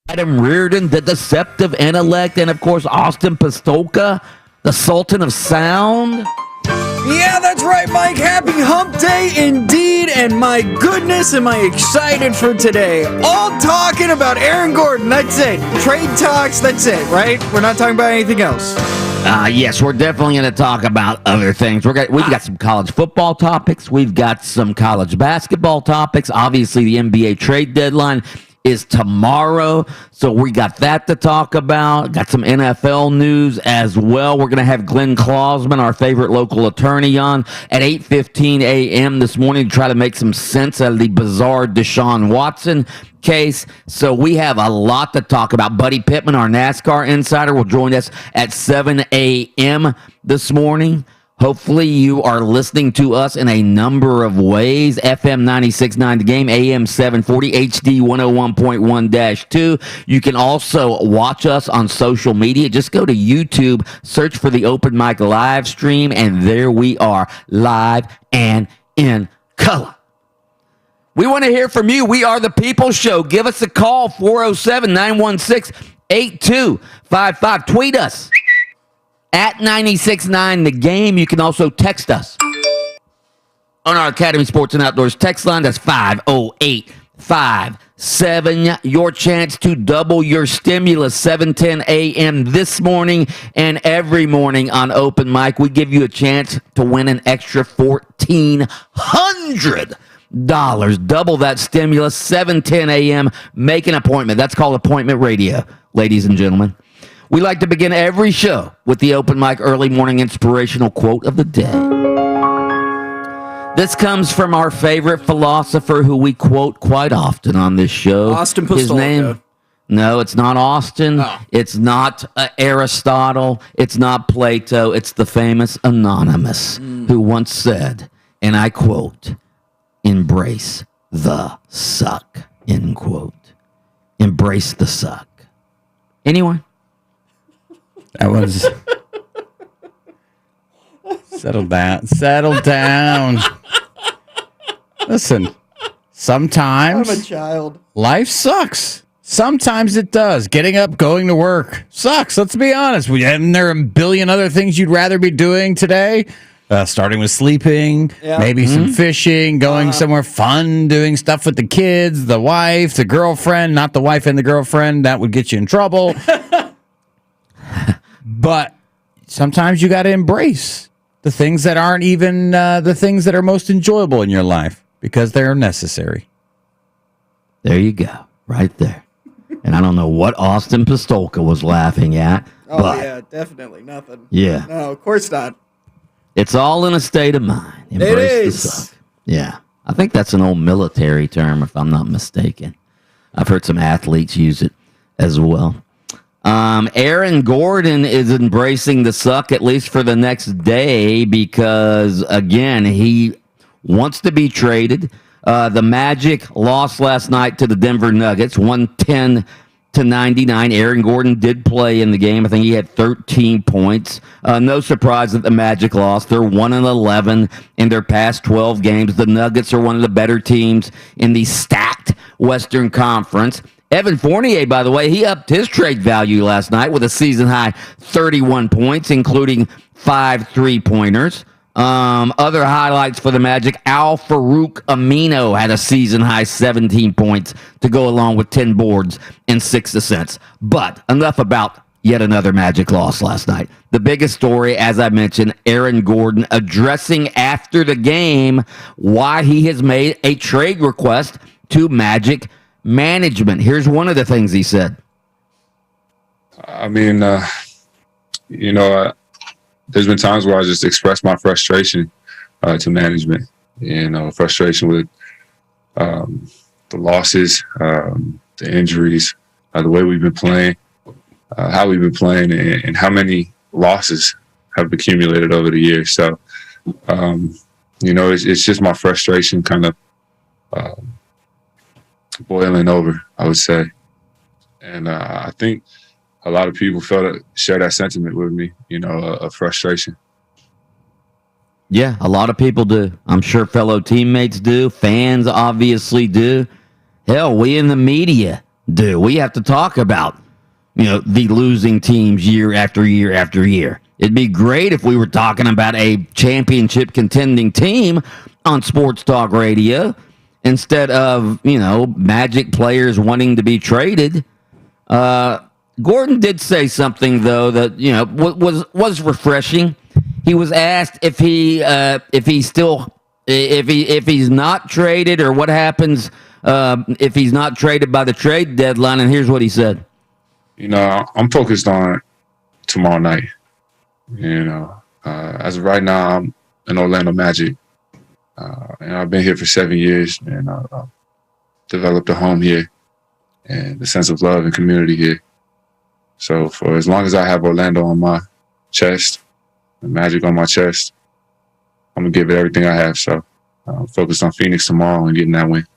Adam Reardon, the deceptive intellect, and of course, Austin Pistolka, the Sultan of Sound. Yeah, that's right, Mike. Happy hump day indeed. And my goodness, am I excited for today. All talking about Aaron Gordon. That's it. Trade talks. That's it, right? We're not talking about anything else. Yes, we're definitely going to talk about other things. We've got some college football topics. We've got some college basketball topics. Obviously, the NBA trade deadline is tomorrow, so we got that to talk about. Got some NFL news as well. We're going to have Glenn Klausman, our favorite local attorney, on at 8:15 a.m. this morning to try to make some sense out of the bizarre Deshaun Watson case. So we have a lot to talk about. Buddy Pittman, our NASCAR insider, will join us at 7 a.m. this morning. Hopefully you are listening to us in a number of ways. FM 96.9 The Game, AM 740, HD 101.1-2. You can also watch us on social media. Just go to YouTube, search for the Open Mic live stream, and there we are, live and in color. We want to hear from you. We are the People's Show. Give us a call, 407-916-8255. Tweet us at 96.9 The Game. You can also text us on our Academy Sports and Outdoors text line. That's 50857. Your chance to double your stimulus, 7:10 a.m. this morning and every morning on Open Mic. We give you a chance to win an extra $1,400. Double that stimulus, 7:10 a.m. Make an appointment. That's called appointment radio, ladies and gentlemen. We like to begin every show with the Open Mic early morning inspirational quote of the day. This comes from our favorite philosopher who we quote quite often on this show. Austin Pistolka. His name? No, it's not Austin. Oh. It's not Aristotle. It's not Plato. It's the famous Anonymous who once said, and I quote, "Embrace the suck," end quote. Embrace the suck. Anyone? That was... Settle down. Settle down. Listen, sometimes I'm a child. life sucks. Sometimes it does. Getting up, going to work sucks. Let's be honest. And there are a billion other things you'd rather be doing today. Starting with sleeping, maybe some fishing, going somewhere fun, doing stuff with the kids, the wife, the girlfriend, not the wife and the girlfriend. That would get you in trouble. But sometimes you got to embrace the things that aren't even the things that are most enjoyable in your life because they're necessary. There you go, right there. And I don't know what Austin Pistolka was laughing at. Oh, but yeah, definitely nothing. Yeah. No, of course not. It's all in a state of mind. Embrace It is. the suck. Yeah. I think that's an old military term, if I'm not mistaken. I've heard some athletes use it as well. Aaron Gordon is embracing the suck, at least for the next day, because, again, he wants to be traded. The Magic lost last night to the Denver Nuggets, 110-99. Aaron Gordon did play in the game. I think he had 13 points. No surprise that the Magic lost. They're 1-11 in their past 12 games. The Nuggets are one of the better teams in the stacked Western Conference. Evan Fournier, by the way, he upped his trade value last night with a season-high 31 points, including 5 three-pointers. Other highlights for the Magic, Al-Farouq Amino had a season-high 17 points to go along with 10 boards and 6 assists. But enough about yet another Magic loss last night. The biggest story, as I mentioned, Aaron Gordon addressing after the game why he has made a trade request to Magic management. Here's one of the things he said. I mean, there's been times where I just expressed my frustration to management. Frustration with the losses, the injuries, the way we've been playing, how we've been playing, and how many losses have accumulated over the years. So, it's just my frustration kind of boiling over, I would say. And I think a lot of people share that sentiment with me, of frustration. Yeah, a lot of people do. I'm sure fellow teammates do. Fans obviously do. Hell, we in the media do. We have to talk about, the losing teams year after year after year. It'd be great if we were talking about a championship contending team on Sports Talk Radio instead of, Magic players wanting to be traded. Gordon did say something though that was refreshing. He was asked if he's not traded or what happens if he's not traded by the trade deadline, and here's what he said. I'm focused on tomorrow night. As of right now, I'm an Orlando Magic, and I've been here for 7 years, and I've developed a home here and a sense of love and community here. So for as long as I have Orlando on my chest, and Magic on my chest, I'm going to give it everything I have. So I'm focused on Phoenix tomorrow and getting that win.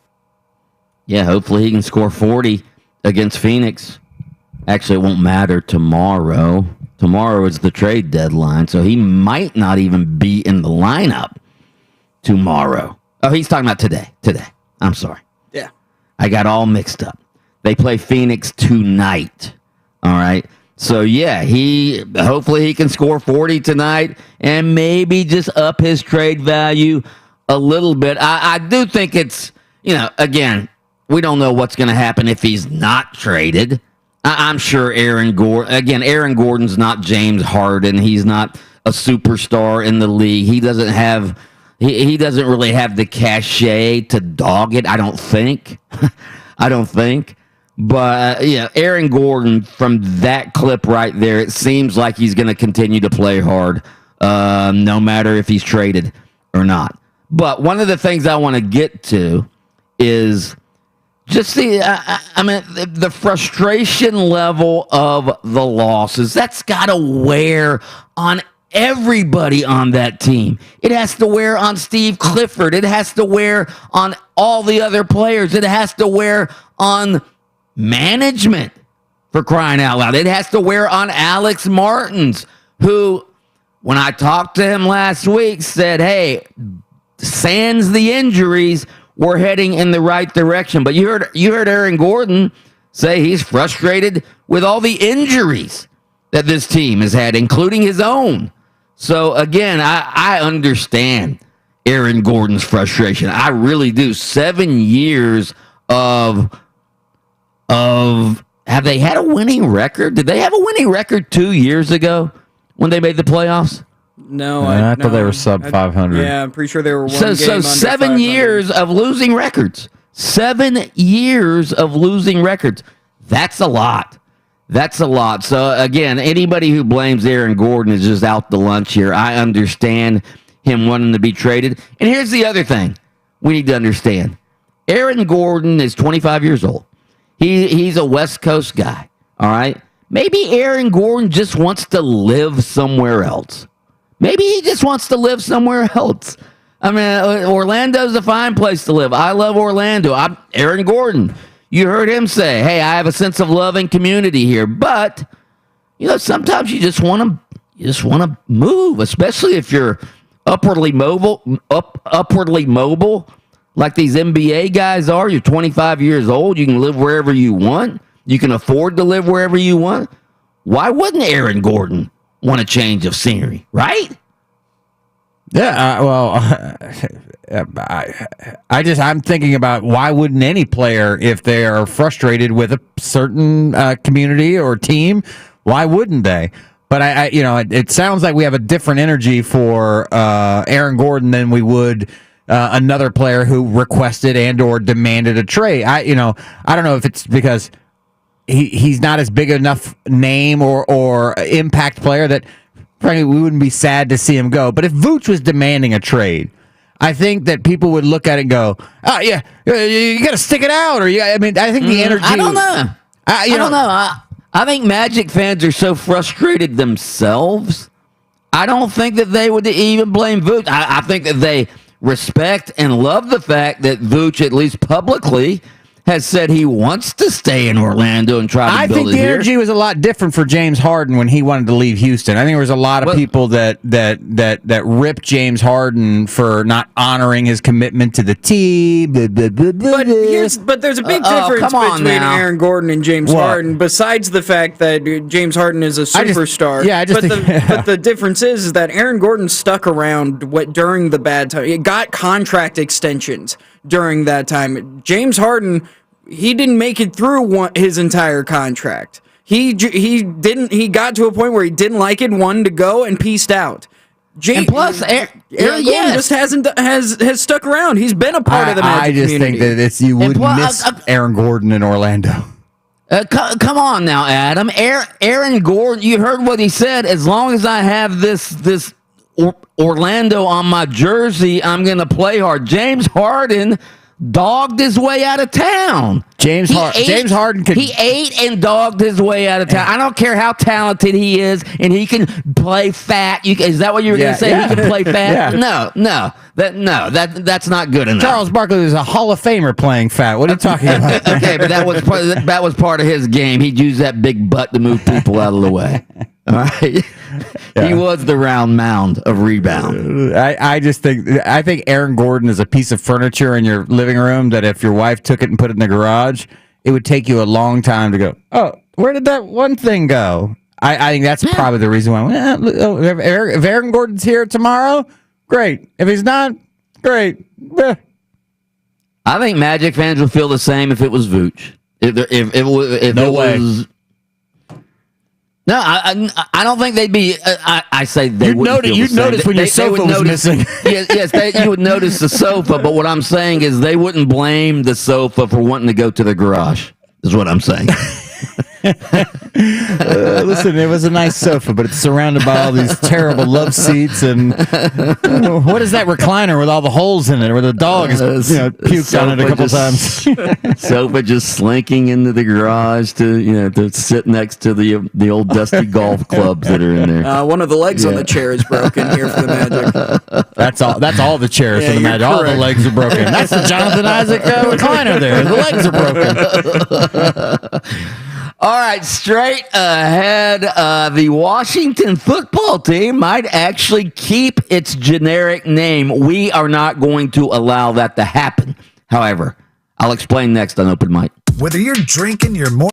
Yeah, hopefully he can score 40 against Phoenix. Actually, it won't matter tomorrow. Tomorrow is the trade deadline, so he might not even be in the lineup tomorrow. Oh, he's talking about today. Today. I'm sorry. Yeah. I got all mixed up. They play Phoenix tonight. All right. So, yeah, hopefully he can score 40 tonight and maybe just up his trade value a little bit. I do think it's, again, we don't know what's going to happen if he's not traded. I'm sure Aaron Gordon's not James Harden. He's not a superstar in the league. He doesn't have, he doesn't really have the cachet to dog it, I don't think. But, Aaron Gordon, from that clip right there, it seems like he's going to continue to play hard, no matter if he's traded or not. But one of the things I want to get to is just the frustration level of the losses. That's got to wear on everybody on that team. It has to wear on Steve Clifford. It has to wear on all the other players. It has to wear on management, for crying out loud. It has to wear on Alex Martins, who, when I talked to him last week, said, hey, sans the injuries, we're heading in the right direction. But you heard Aaron Gordon say he's frustrated with all the injuries that this team has had, including his own. So, again, I understand Aaron Gordon's frustration. I really do. 7 years of have they had a winning record? Did they have a winning record 2 years ago when they made the playoffs? No, I thought they were sub 500. Yeah, I'm pretty sure they were one so game under 7 500. years of losing records. 7 years of losing records. That's a lot. That's a lot. So, again, anybody who blames Aaron Gordon is just out to lunch here. I understand him wanting to be traded. And here's the other thing we need to understand. Aaron Gordon is 25 years old. He's a West Coast guy, all right? Maybe Aaron Gordon just wants to live somewhere else. Maybe he just wants to live somewhere else. I mean, Orlando's a fine place to live. I love Orlando. I'm Aaron Gordon. You heard him say, hey, I have a sense of love and community here. But, sometimes you just want to move, especially if you're upwardly mobile, like these NBA guys are. You're 25 years old. You can live wherever you want. You can afford to live wherever you want. Why wouldn't Aaron Gordon want a change of scenery, right? Yeah, I'm thinking about why wouldn't any player, if they are frustrated with a certain community or team, why wouldn't they? But it sounds like we have a different energy for Aaron Gordon than we would another player who requested and or demanded a trade. I don't know if it's because he's not as big enough name or impact player that frankly we wouldn't be sad to see him go. But if Vooch was demanding a trade, I think that people would look at it and go, "Oh yeah, you got to stick it out." Or I think the energy. I don't know. I don't know. I think Magic fans are so frustrated themselves. I don't think that they would even blame Vooch. I think that they respect and love the fact that Vooch, at least publicly, has said he wants to stay in Orlando and try to I build think it the here. energy was a lot different for James Harden when he wanted to leave Houston. I think there was a lot of people that ripped James Harden for not honoring his commitment to the team. But there's a big difference come on between now. Aaron Gordon and James What? Harden. Besides the fact that James Harden is a superstar, think- but the difference is that Aaron Gordon stuck around during the bad time. He got contract extensions during that time. James Harden, he didn't make it through his entire contract. He didn't. He got to a point where he didn't like it, wanted to go, and pieced out. And plus, Aaron Gordon just has stuck around. He's been a part of the Magic I just community. think that you would plus, miss Aaron Gordon in Orlando. Come on now, Adam. Aaron Gordon, you heard what he said. As long as I have this Orlando on my jersey, I'm going to play hard. James Harden dogged his way out of town. James Harden could. He ate and dogged his way out of town. I don't care how talented he is, and he can play fat. Is that what you were going to say? Yeah. He can play fat? Yeah. That's not good enough. Charles Barkley was a Hall of Famer playing fat. What are you talking about? Okay, but that was part of his game. He'd use that big butt to move people out of the way. All right, he was the round mound of rebound. I think Aaron Gordon is a piece of furniture in your living room that if your wife took it and put it in the garage, it would take you a long time to go, oh, where did that one thing go? I think that's probably the reason why. If Aaron Gordon's here tomorrow, great. If he's not, great. I think Magic fans would feel the same if it was Vooch. If No it way. was. No, I don't think they'd be. I say they wouldn't feel the You'd same. notice when your sofa was missing. Yes, you would notice the sofa. But what I'm saying is they wouldn't blame the sofa for wanting to go to the garage. Is what I'm saying. Listen, it was a nice sofa, but it's surrounded by all these terrible love seats. And what is that recliner with all the holes in it, where the dog has puked on it a couple times? Sofa just slinking into the garage to sit next to the old dusty golf clubs that are in there. One of the legs on the chair is broken here for the Magic. That's all the chairs for the you're Magic. All the correct. legs are broken. That's the Jonathan Isaac recliner there. The legs are broken. All right, straight ahead, the Washington football team might actually keep its generic name. We are not going to allow that to happen. However, I'll explain next on Open Mic. Whether you're drinking your morning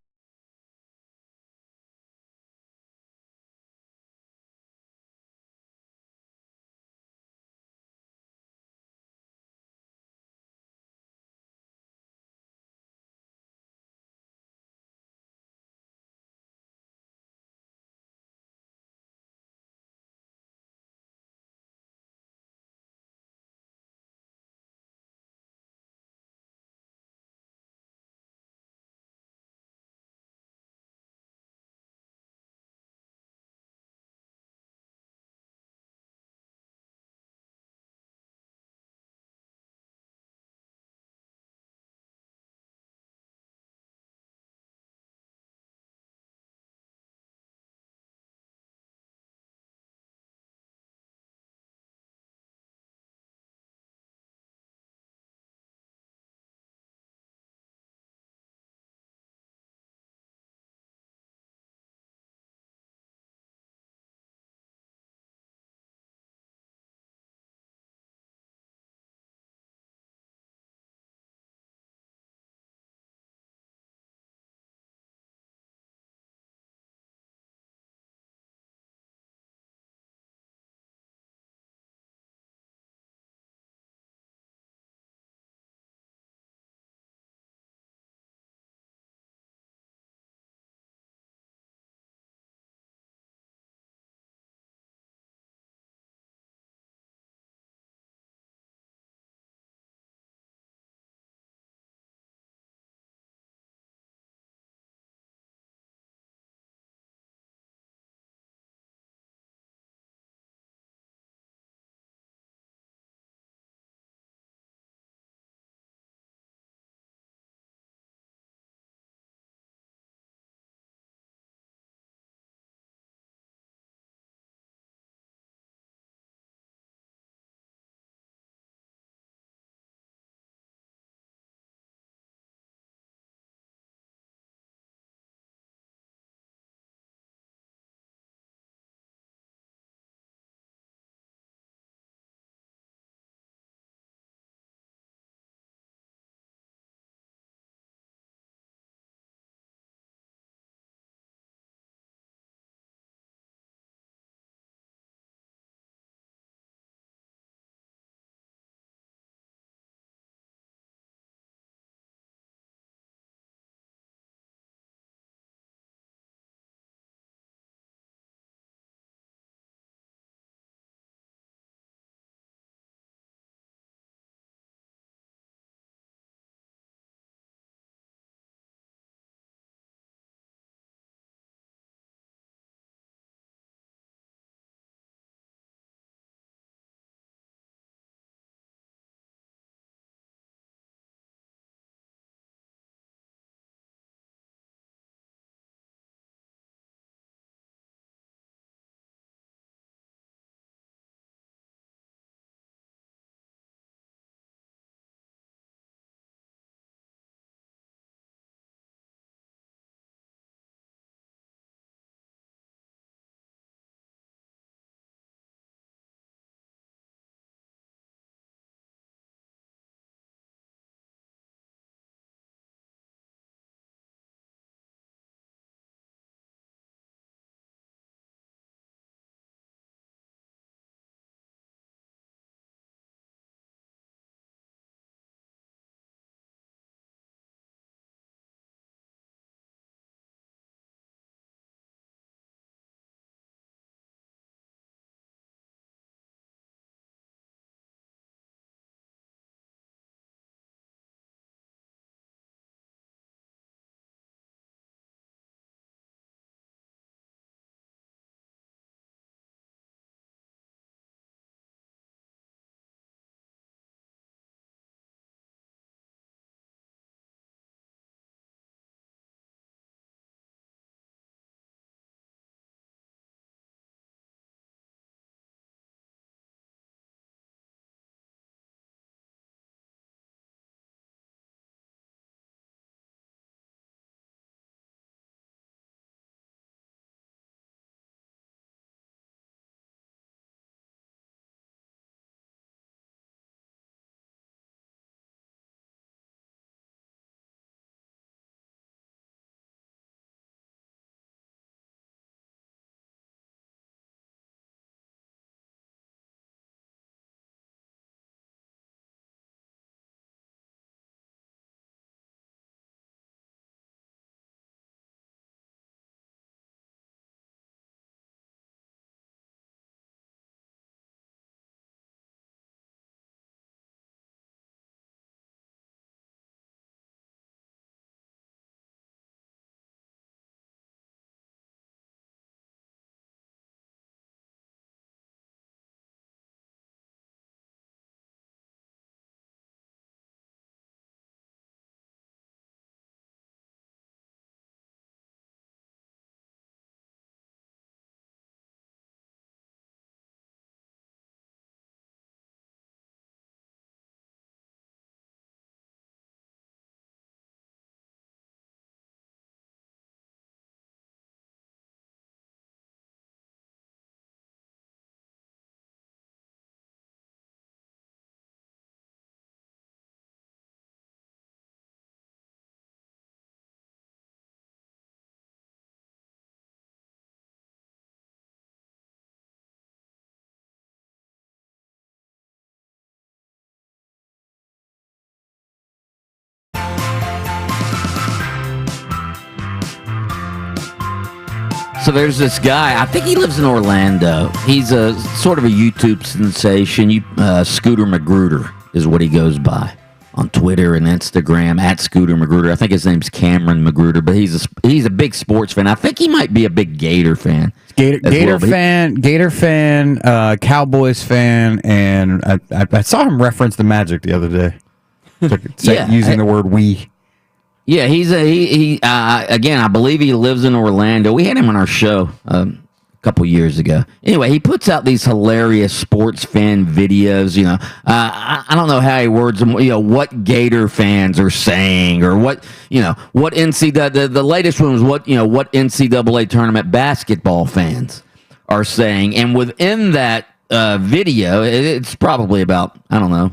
So there's this guy. I think he lives in Orlando. He's a sort of a YouTube sensation. Scooter Magruder is what he goes by on Twitter and Instagram at Scooter Magruder. I think his name's Cameron Magruder, but he's a big sports fan. I think he might be a big Gator fan. Gator fan, Cowboys fan, and I saw him reference the Magic the other day. Using the word "we." Yeah, again, I believe he lives in Orlando. We had him on our show a couple years ago. Anyway, he puts out these hilarious sports fan videos. I don't know how he words them. What Gator fans are saying, or what NCAA. The latest one was what NCAA tournament basketball fans are saying, and within that video, it's probably about 4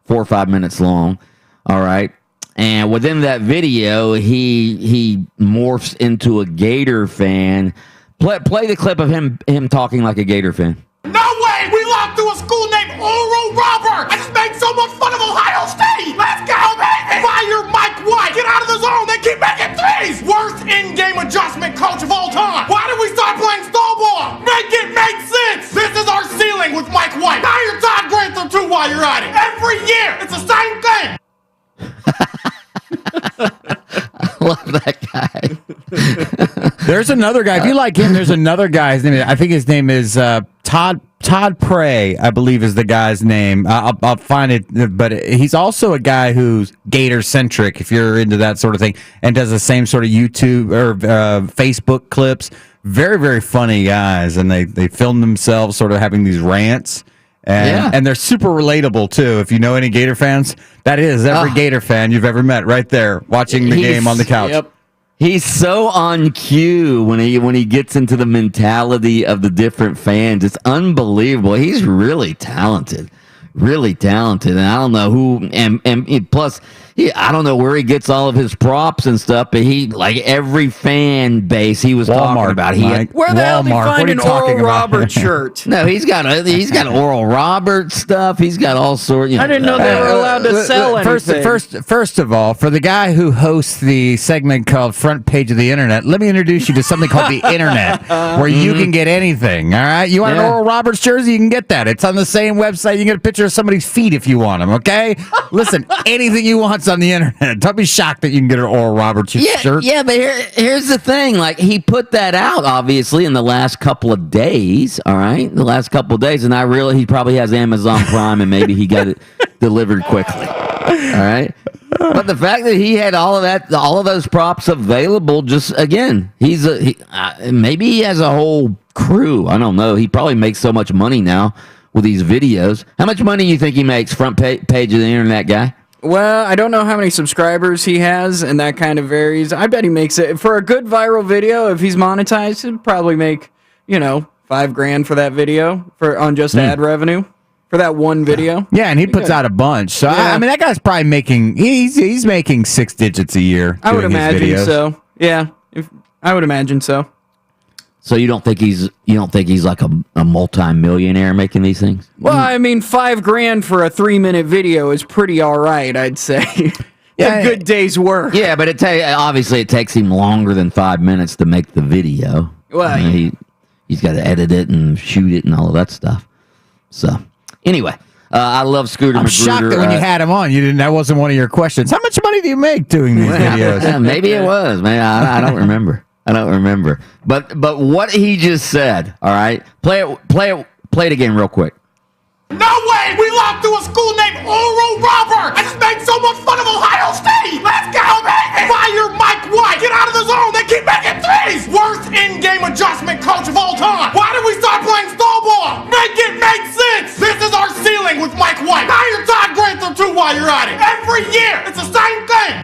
or 5 minutes long. All right. And within that video, he morphs into a Gator fan. Play the clip of him talking like a Gator fan. No way! We lost to a school named Oral Roberts! I just made so much fun of Ohio State! Let's go, baby! Fire Mike White! Get out of the zone! They keep making threes! Worst in-game adjustment coach of all time! Why did we start playing stall ball? Make it make sense! This is our ceiling with Mike White! Hire Todd Grantham too while you're at it! Every year! It's the same thing! I love that guy. There's another guy. If you like him, there's another guy. I think his name is Todd Prey, I believe is the guy's name. I'll find it, but he's also a guy who's Gator-centric, if you're into that sort of thing, and does the same sort of YouTube or Facebook clips. Very, very funny guys, and they film themselves sort of having these rants. And they're super relatable, too. If you know any Gator fans, that is every Gator fan you've ever met right there watching the game on the couch. Yep. He's so on cue when he gets into the mentality of the different fans. It's unbelievable. He's really talented. And I don't know who, and plus, I don't know where he gets all of his props and stuff, but every fan base he was talking about. Where the hell did he find an Oral Roberts shirt? No, he's got Oral Roberts stuff. He's got all sorts. I didn't know they were allowed to sell anything. First of all, for the guy who hosts the segment called Front Page of the Internet, let me introduce you to something called the Internet, where you can get anything. All right, you want an Oral Roberts jersey? You can get that. It's on the same website. You can get a picture of somebody's feet if you want them. Okay, listen, anything you want's on the internet. Don't be shocked that you can get an Oral Roberts shirt. Yeah, but here's the thing. He put that out obviously in the last couple of days. All right, and he probably has Amazon Prime, and maybe he got it delivered quickly. All right. But the fact that he had all of those props available, just again, maybe he has a whole crew. I don't know. He probably makes so much money now with these videos. How much money do you think he makes, front page of the internet guy? Well, I don't know how many subscribers he has, and that kind of varies. I bet he makes it for a good viral video. If he's monetized, he'd probably make $5,000 for that video on just ad revenue. For that one video. Yeah, and he puts out a bunch. So, I mean, that guy's probably making, he's making 6 digits a year. I would imagine so. Yeah, I would imagine so. So you don't think he's like a multi-millionaire making these things? Well, I mean, $5,000 for a 3-minute video is pretty all right, I'd say. A good day's work. Yeah, but obviously it takes him longer than 5 minutes to make the video. Well, he's got to edit it and shoot it and all of that stuff. So anyway, I love Scooter Magruder. I'm shocked that when you had him on, that wasn't one of your questions. How much money do you make doing these videos? Yeah, maybe it was. Man, I don't remember. But what he just said, all right? Play it again real quick. No way! We lost to a school named Oral Roberts! I just made so much fun of Ohio State! Let's go, baby! Fire Mike White! Get out of the zone! They keep making threes! Worst in-game adjustment coach of all time! Why did we start playing stall ball? Make it make sense! This is our ceiling with Mike White! Hire Todd Grantham too while you're at it! Every year! It's the same thing!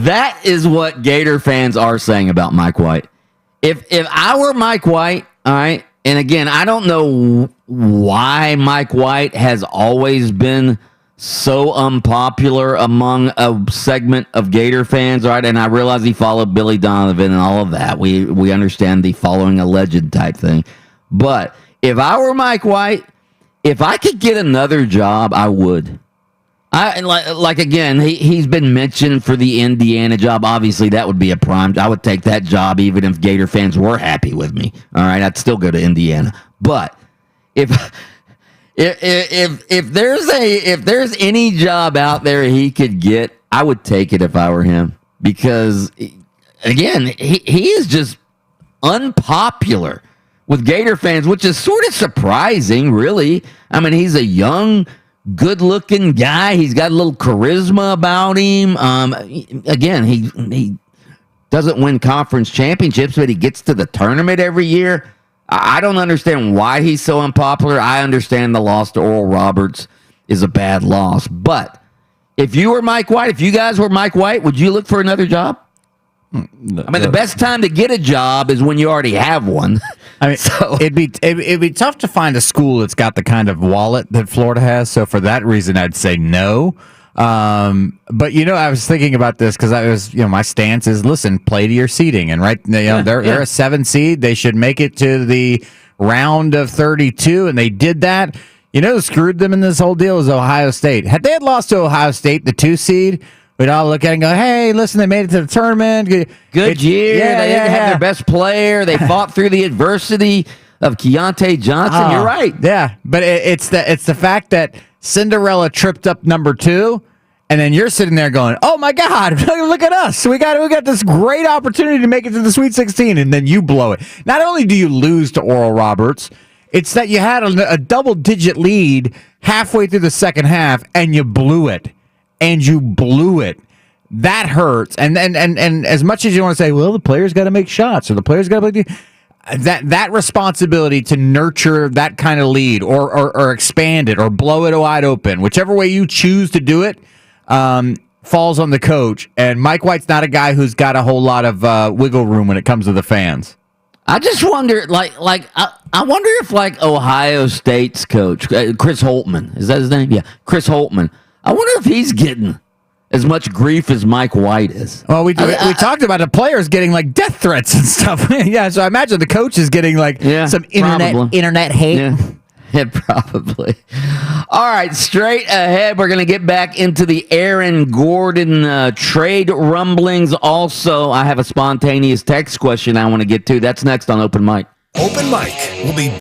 That is what Gator fans are saying about Mike White. If I were Mike White, all right, and again, I don't know why Mike White has always been so unpopular among a segment of Gator fans, all right, and I realize he followed Billy Donovan and all of that. We understand the following a legend type thing. But if I were Mike White, if I could get another job, I would. Like again, he's been mentioned for the Indiana job. Obviously, that would be a prime. I would take that job even if Gator fans were happy with me. All right, I'd still go to Indiana. But if if there's any job out there he could get, I would take it if I were him, because again, he is just unpopular with Gator fans, which is sort of surprising, really. I mean, he's a young, good-looking guy. He's got a little charisma about him. Again, he doesn't win conference championships, but he gets to the tournament every year. I don't understand why he's so unpopular. I understand the loss to Oral Roberts is a bad loss. But if you were Mike White, if you guys were Mike White, would you look for another job? I mean, the best time to get a job is when you already have one. I mean, so it'd be tough to find a school that's got the kind of wallet that Florida has. So for that reason, I'd say no. But I was thinking about this because I was, my stance is, listen, play to your seeding, and they're a 7 seed. They should make it to the round of 32, and they did that. Who screwed them in this whole deal is Ohio State. Had they lost to Ohio State, the 2 seed, we'd all look at it and go, hey, listen, they made it to the tournament. Good year. They didn't have their best player. They fought through the adversity of Keontae Johnson. You're right. Yeah, but it's the fact that Cinderella tripped up number 2, and then you're sitting there going, oh, my God, look at us. We got this great opportunity to make it to the Sweet 16, and then you blow it. Not only do you lose to Oral Roberts, it's that you had a double-digit lead halfway through the second half, and you blew it. That hurts. And as much as you want to say, well, the players got to make shots, or the players got to that responsibility to nurture that kind of lead, or expand it, or blow it wide open, whichever way you choose to do it, falls on the coach. And Mike White's not a guy who's got a whole lot of wiggle room when it comes to the fans. I just wonder, I wonder if Ohio State's coach, Chris Holtmann, is that his name? Yeah, Chris Holtmann. I wonder if he's getting as much grief as Mike White is. Well, we talked about the players getting death threats and stuff. Yeah, so I imagine the coach is getting some internet hate. Yeah, probably. All right, straight ahead, we're going to get back into the Aaron Gordon trade rumblings. Also, I have a spontaneous text question I want to get to. That's next on Open Mic. Open Mic will be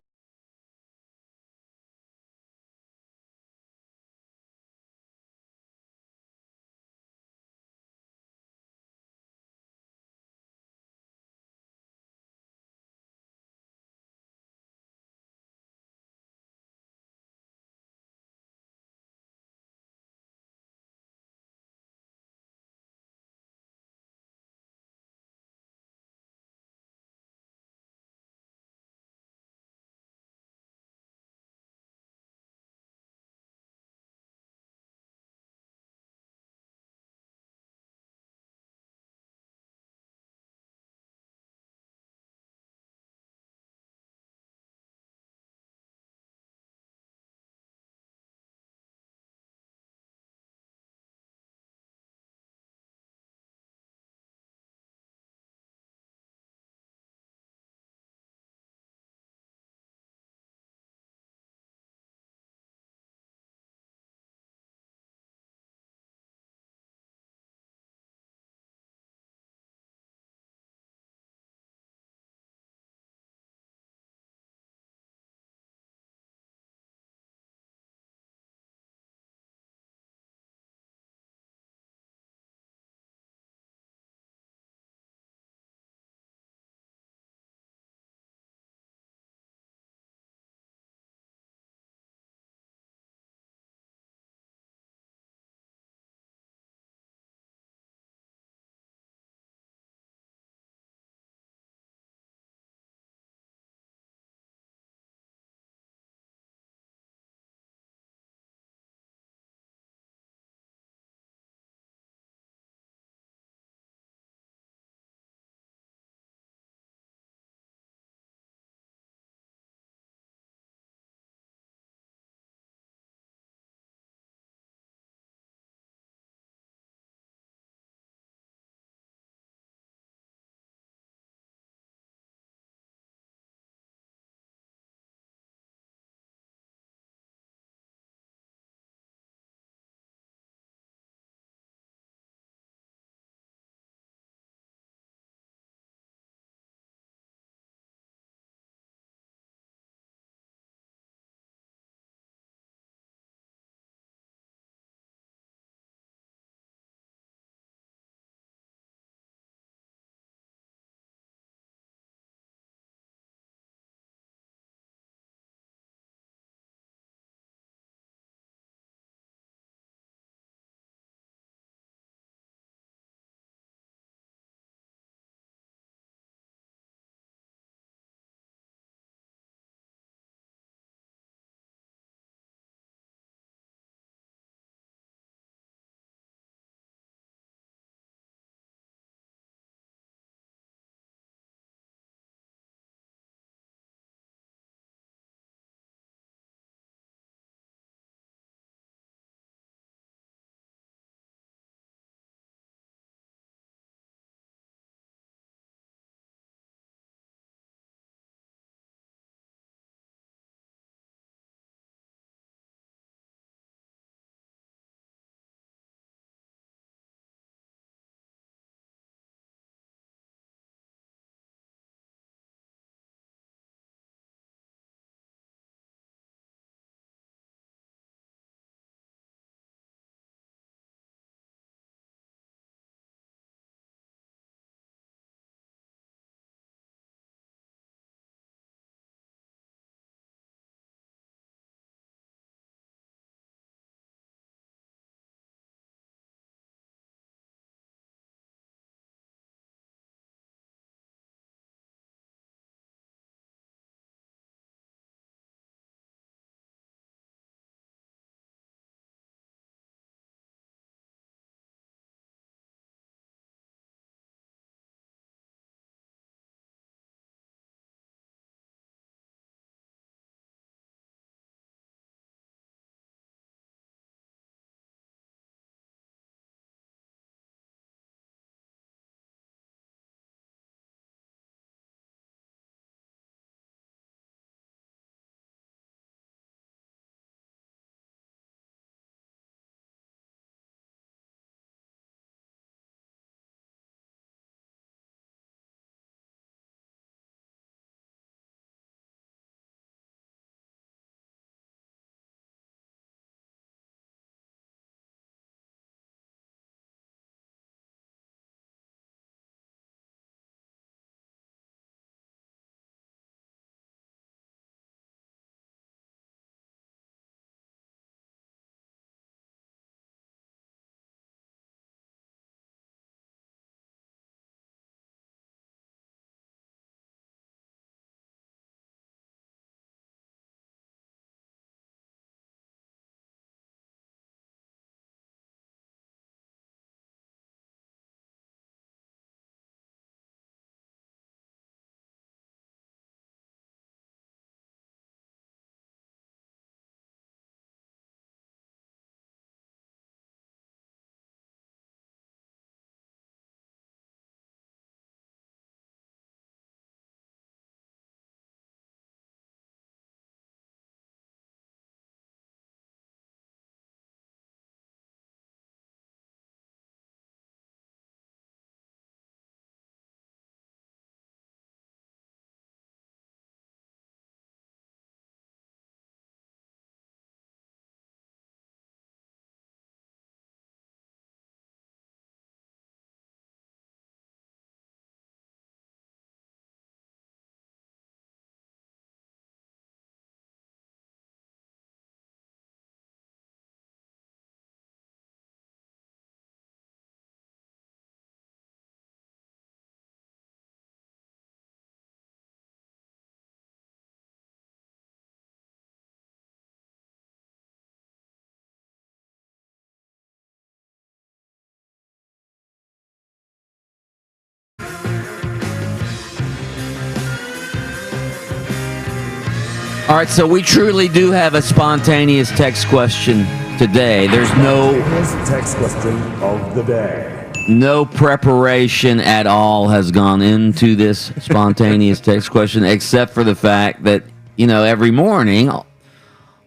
All right, so we truly do have a spontaneous text question today. There's Here's the text question of the day. no preparation at all has gone into this spontaneous text question, except for the fact that, every morning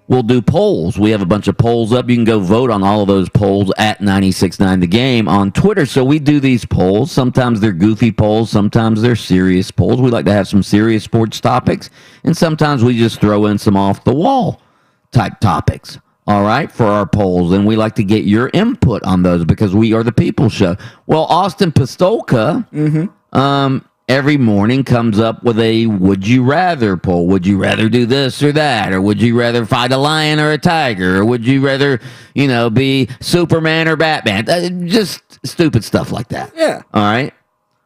we'll do polls. We have a bunch of polls up. You can go vote on all of those polls at 96.9 The Game on Twitter. So we do these polls. Sometimes they're goofy polls. Sometimes they're serious polls. We like to have some serious sports topics. And sometimes we just throw in some off-the-wall type topics, all right, for our polls. And we like to get your input on those because we are the people show. Well, Austin Pistolka every morning comes up with a would you rather poll. Would you rather do this or that? Or would you rather fight a lion or a tiger? Or would you rather, be Superman or Batman? Just stupid stuff like that. Yeah. All right.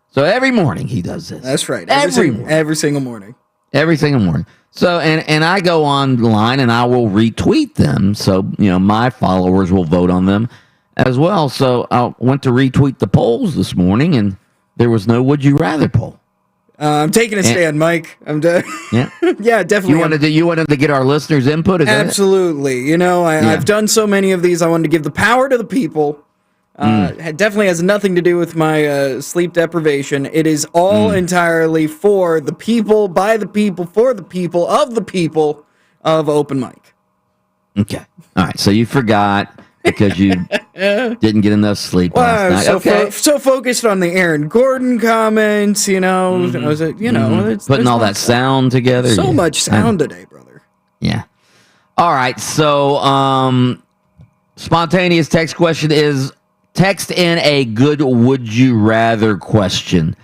So every morning he does this. That's right. Every single morning. Every single morning. So, and I go online and I will retweet them. So, my followers will vote on them as well. So I went to retweet the polls this morning and there was no would you rather poll. I'm taking a stand, Mike. I'm done. Yeah. Yeah, definitely. You wanted to get our listeners' input? Is that it? Absolutely. I've done so many of these. I wanted to give the power to the people. It definitely has nothing to do with my sleep deprivation. It is all entirely for the people, by the people, for the people of Open Mic. Okay. All right. So you forgot because you didn't get enough sleep last night. So focused on the Aaron Gordon comments, was it, putting all that sound together. So much sound today, brother. Yeah. All right. So, spontaneous text question is text in a good would you rather question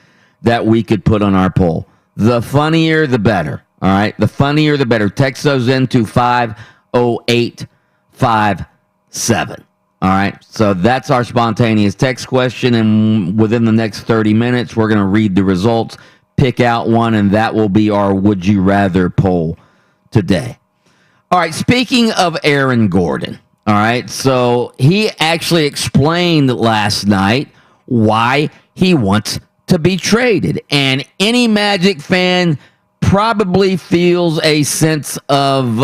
that we could put on our poll. The funnier, the better. All right. The funnier, the better. Text those into 50857. All right. So that's our spontaneous text question. And within the next 30 minutes, we're going to read the results, pick out one, and that will be our would you rather poll today. All right. Speaking of Aaron Gordon. All right. So he actually explained last night why he wants to be traded. And any Magic fan probably feels a sense of,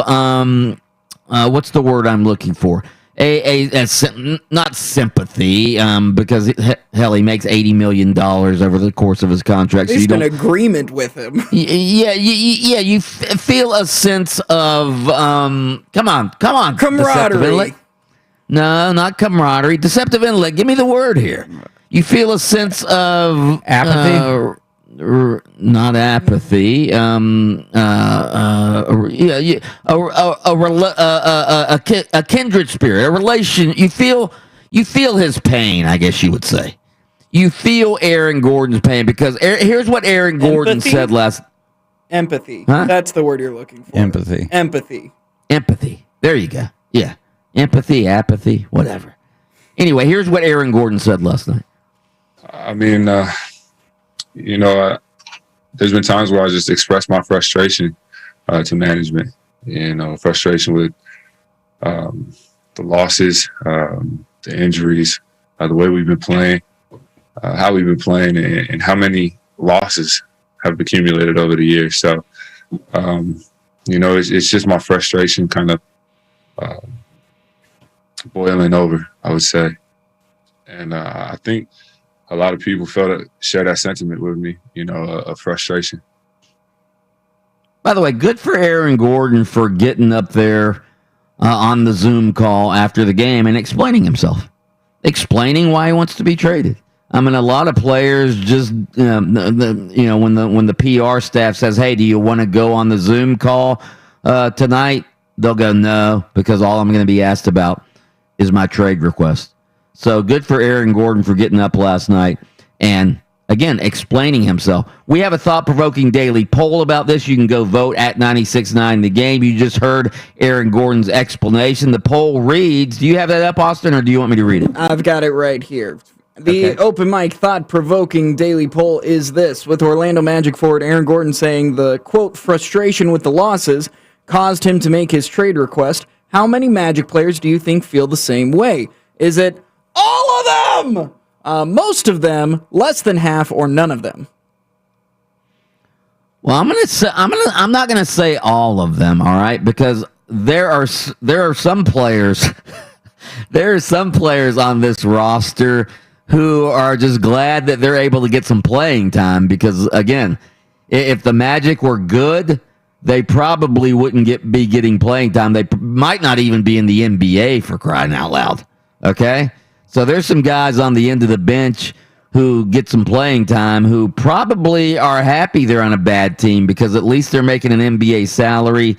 what's the word I'm looking for? Not sympathy, because hell, he makes $80 million over the course of his contract. There's an agreement with him. Yeah. You feel a sense of come on, camaraderie. No, not camaraderie. Deceptive intellect. Give me the word here. You feel a sense of apathy. Not apathy. A kindred spirit, a relation. You feel his pain, I guess you would say. You feel Aaron Gordon's pain because here's what Aaron Gordon said last. Empathy. Huh? That's the word you're looking for. Empathy. Empathy. There you go. Yeah. Empathy, apathy, whatever. Anyway, here's what Aaron Gordon said last night. I mean, there's been times where I just expressed my frustration to management. Frustration with the losses, the injuries, the way we've been playing, how we've been playing, and how many losses have accumulated over the years. So, it's just my frustration kind of boiling over, I would say. And I think a lot of people share that sentiment with me, of frustration. By the way, good for Aaron Gordon for getting up there on the Zoom call after the game and explaining himself, explaining why he wants to be traded. I mean, a lot of players just, when the PR staff says, "Hey, do you want to go on the Zoom call tonight?" They'll go, "No," because all I'm going to be asked about is my trade request. So good for Aaron Gordon for getting up last night and, again, explaining himself. We have a thought-provoking daily poll about this. You can go vote at 96.9 The Game. You just heard Aaron Gordon's explanation. The poll reads, do you have that up, Austin, or do you want me to read it? I've got it right here. The Open Mic thought-provoking daily poll is this, with Orlando Magic forward Aaron Gordon saying the, quote, frustration with the losses caused him to make his trade request. How many Magic players do you think feel the same way? Is it all of them? Most of them, less than half, or none of them? Well, I'm not gonna say all of them, all right, because there are some players, there are some players on this roster who are just glad that they're able to get some playing time because, again, if the Magic were good, they probably wouldn't be getting playing time. They might not even be in the NBA, for crying out loud. Okay, so there's some guys on the end of the bench who get some playing time who probably are happy they're on a bad team because at least they're making an NBA salary.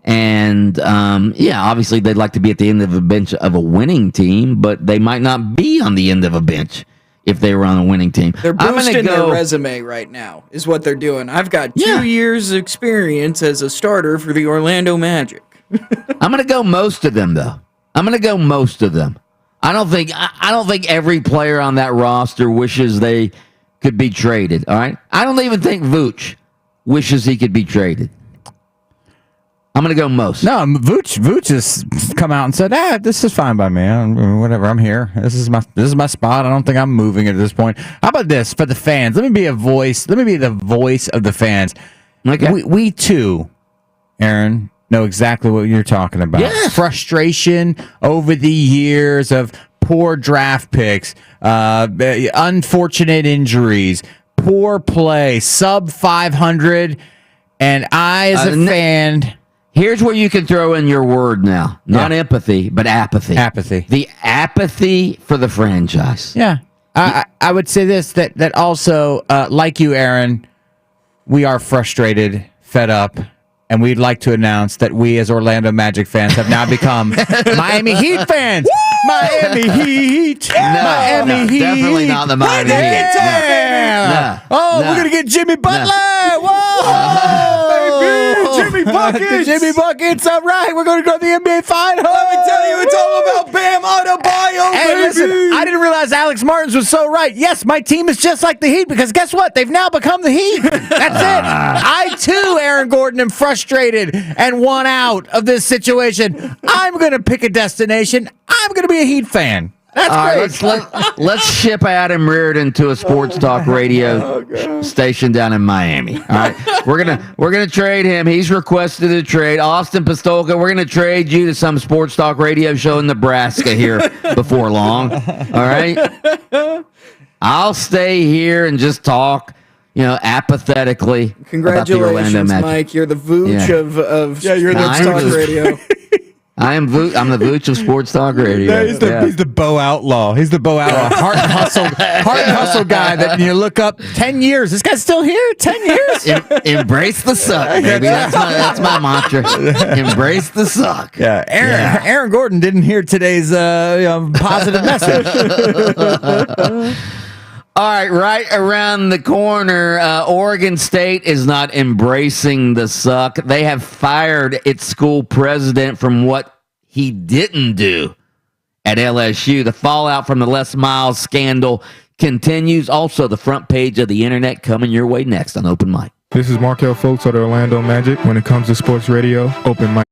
And, obviously they'd like to be at the end of a bench of a winning team, but they might not be on the end of a bench if they were on a winning team. They're boosting their resume right now is what they're doing. I've got 2 years experience as a starter for the Orlando Magic. I'm going to go most of them, though. I'm going to go most of them. I don't think every player on that roster wishes they could be traded, all right? I don't even think Vooch wishes he could be traded. I'm going to go most. No, Vooch has come out and said, this is fine by me. Whatever, I'm here. This is my spot. I don't think I'm moving at this point. How about this for the fans? Let me be a voice. Let me be the voice of the fans. Okay. We too, Aaron, know exactly what you're talking about. Yeah. Frustration over the years of poor draft picks, unfortunate injuries, poor play, sub 500, and I as a fan... Here's where you can throw in your word now. Not empathy, but apathy. Apathy. The apathy for the franchise. Yeah. I would say this, that also, like you, Aaron, we are frustrated, fed up, and we'd like to announce that we as Orlando Magic fans have now become Miami Heat fans. Miami Heat. Miami Heat. Definitely not the Miami Heat. Yeah. We're going to get Jimmy Butler. Whoa. Jimmy Buckets. Jimmy Buckets. All right. We're going to go to the NBA Finals. Let me tell you, it's all about Bam Adebayo, Hey, baby. listen, I didn't realize Alex Martins was so right. Yes, my team is just like the Heat because guess what? They've now become the Heat. That's it. I, too, Aaron Gordon, am frustrated and want out of this situation. I'm going to pick a destination. I'm going to be a Heat fan. That's great. Let's ship Adam Reardon to a sports talk radio station down in Miami. All right, we're gonna trade him. He's requested a trade. Austin Pastolka, we're gonna trade you to some sports talk radio show in Nebraska here before long. All right, I'll stay here and just talk. Apathetically. Congratulations, Mike. You're the Vooch of you're the sports talk radio. I'm the Vooch of Sports Talk Radio. He's the Bo Outlaw. He's the Bo Outlaw. Heart and hustle guy that you look up 10 years. This guy's still here? 10 years? Embrace the suck, baby. That's my mantra. Embrace the suck. Yeah. Aaron Gordon didn't hear today's positive message. All right around the corner, Oregon State is not embracing the suck. They have fired its school president from what he didn't do at LSU. The fallout from the Les Miles scandal continues. Also, the front page of the internet coming your way next on Open Mic. This is Markel Fultz of the Orlando Magic. When it comes to sports radio, Open Mic.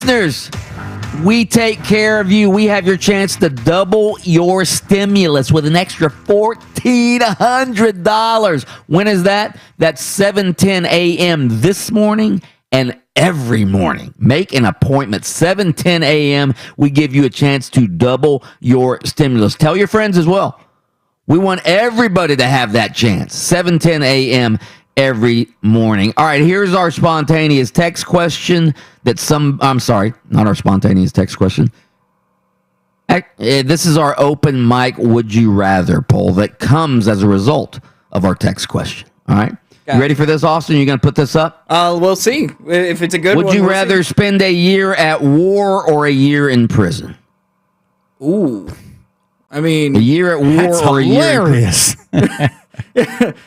listeners, we take care of you. We have your chance to double your stimulus with an extra $1,400. When is that? That's 7:10 a.m. this morning and every morning. Make an appointment. 7:10 a.m. We give you a chance to double your stimulus. Tell your friends as well. We want everybody to have that chance. 7:10 a.m. every morning. All right, here's our spontaneous text question I'm sorry, not our spontaneous text question. This is our open mic would you rather poll that comes as a result of our text question. All right. You ready for this, Austin? You going to put this up? We'll see if it's a good one. Would you rather spend a year at war or a year in prison? Ooh. I mean, a year at war That's or hilarious. a year.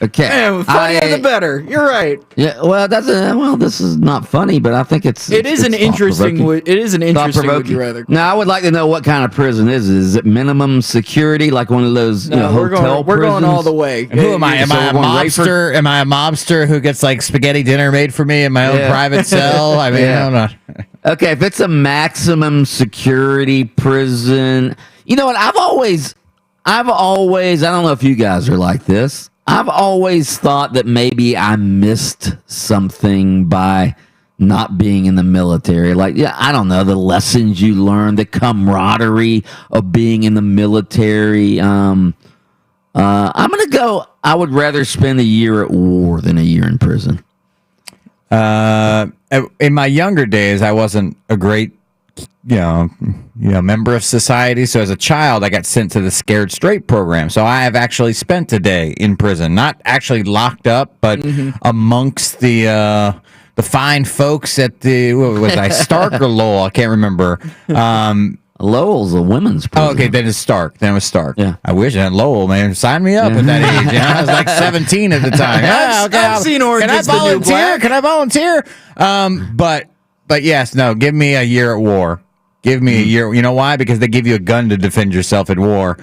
Okay. Man, funnier the better. You're right. Yeah. Well, this is not funny, but I think it is an interesting. Would you rather? Now, I would like to know what kind of prison is it hominimum security, like one of those hotel prisons? We're going all the way. And who am I? Am I a mobster? Am I a mobster who gets like spaghetti dinner made for me in my own private cell? I mean, I don't know. Okay, if it's a maximum security prison, you know what? I've always, I don't know if you guys are like this. I've always thought that maybe I missed something by not being in the military. Like, I don't know, the lessons you learn, the camaraderie of being in the military. I'm going to go, I would rather spend a year at war than a year in prison. In my younger days, I wasn't a great member of society. So as a child, I got sent to the Scared Straight program. So I have actually spent a day in prison, not actually locked up, but amongst the fine folks at the, what was I, Stark or Lowell? I can't remember. Lowell's a women's prison. Oh, okay, then it's Stark. Then it was Stark. Yeah. I wish I had Lowell, man. Sign me up at that age. I was like 17 at the time. I've seen Orange Can I is the New volunteer? Black. Can I volunteer? But yes, no, give me a year at war. Give me a year. You know why? Because they give you a gun to defend yourself at war.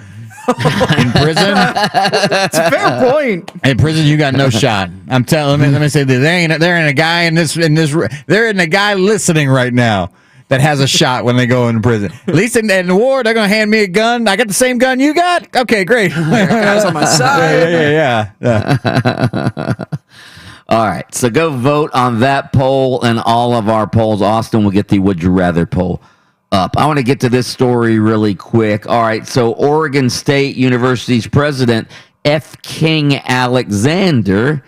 In prison, It's a fair point. in prison, you got no shot. I'm telling. Let me say this: there ain't a guy in this. There ain't a guy listening right now that has a shot when they go into prison. At least in the war, they're gonna hand me a gun. I got the same gun you got. Okay, great. Guys on my side. Yeah. All right, so go vote on that poll and all of our polls. Austin will get the Would You Rather poll up. I want to get to this story really quick. All right, so Oregon State University's president, F. King Alexander,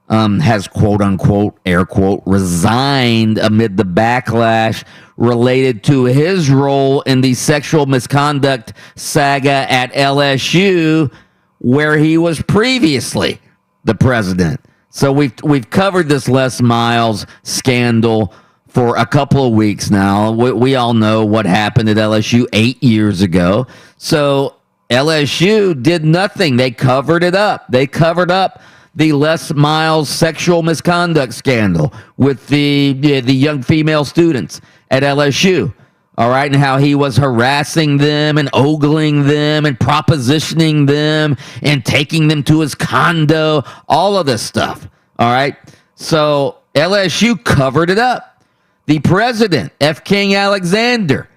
has quote unquote, air quote, resigned amid the backlash related to his role in the sexual misconduct saga at LSU, where he was previously the president. So we've covered this Les Miles scandal for a couple of weeks now. We all know what happened at LSU 8 years ago. So LSU did nothing. They covered it up. They covered up the Les Miles sexual misconduct scandal with the young female students at LSU. All right, and how he was harassing them and ogling them and propositioning them and taking them to his condo, all of this stuff. All right, so LSU covered it up. The president, F. King Alexander,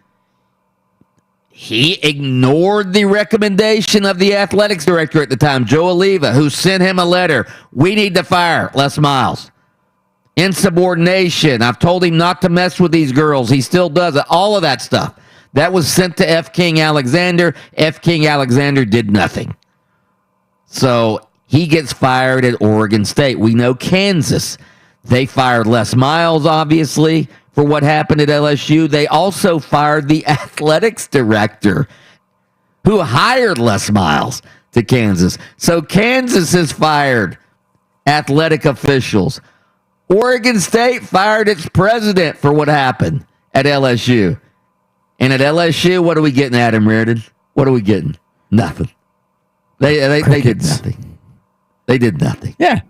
he ignored the recommendation of the athletics director at the time, Joe Oliva, who sent him a letter. We need to fire Les Miles. Insubordination. I've told him not to mess with these girls. He still does it. All of that stuff. That was sent to F. King Alexander. F. King Alexander did nothing. So he gets fired at Oregon State. We know Kansas. They fired Les Miles, obviously, for what happened at LSU. They also fired the athletics director who hired Les Miles to Kansas. So Kansas has fired athletic officials. Oregon State fired its president for what happened at LSU. And at LSU, what are we getting, Adam Reardon? What are we getting? Nothing. They did nothing. They did nothing. Yeah.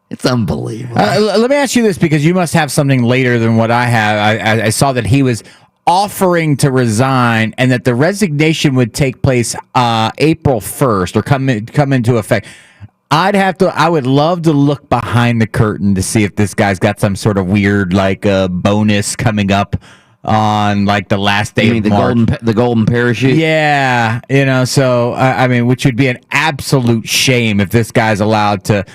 It's unbelievable. Let me ask you this, because you must have something later than what I have. I saw that he was offering to resign and that the resignation would take place April 1st or come into effect. I would love to look behind the curtain to see if this guy's got some sort of weird bonus coming up on like the last day You mean of March. the golden parachute? Yeah, so I mean, which would be an absolute shame if this guy's allowed to,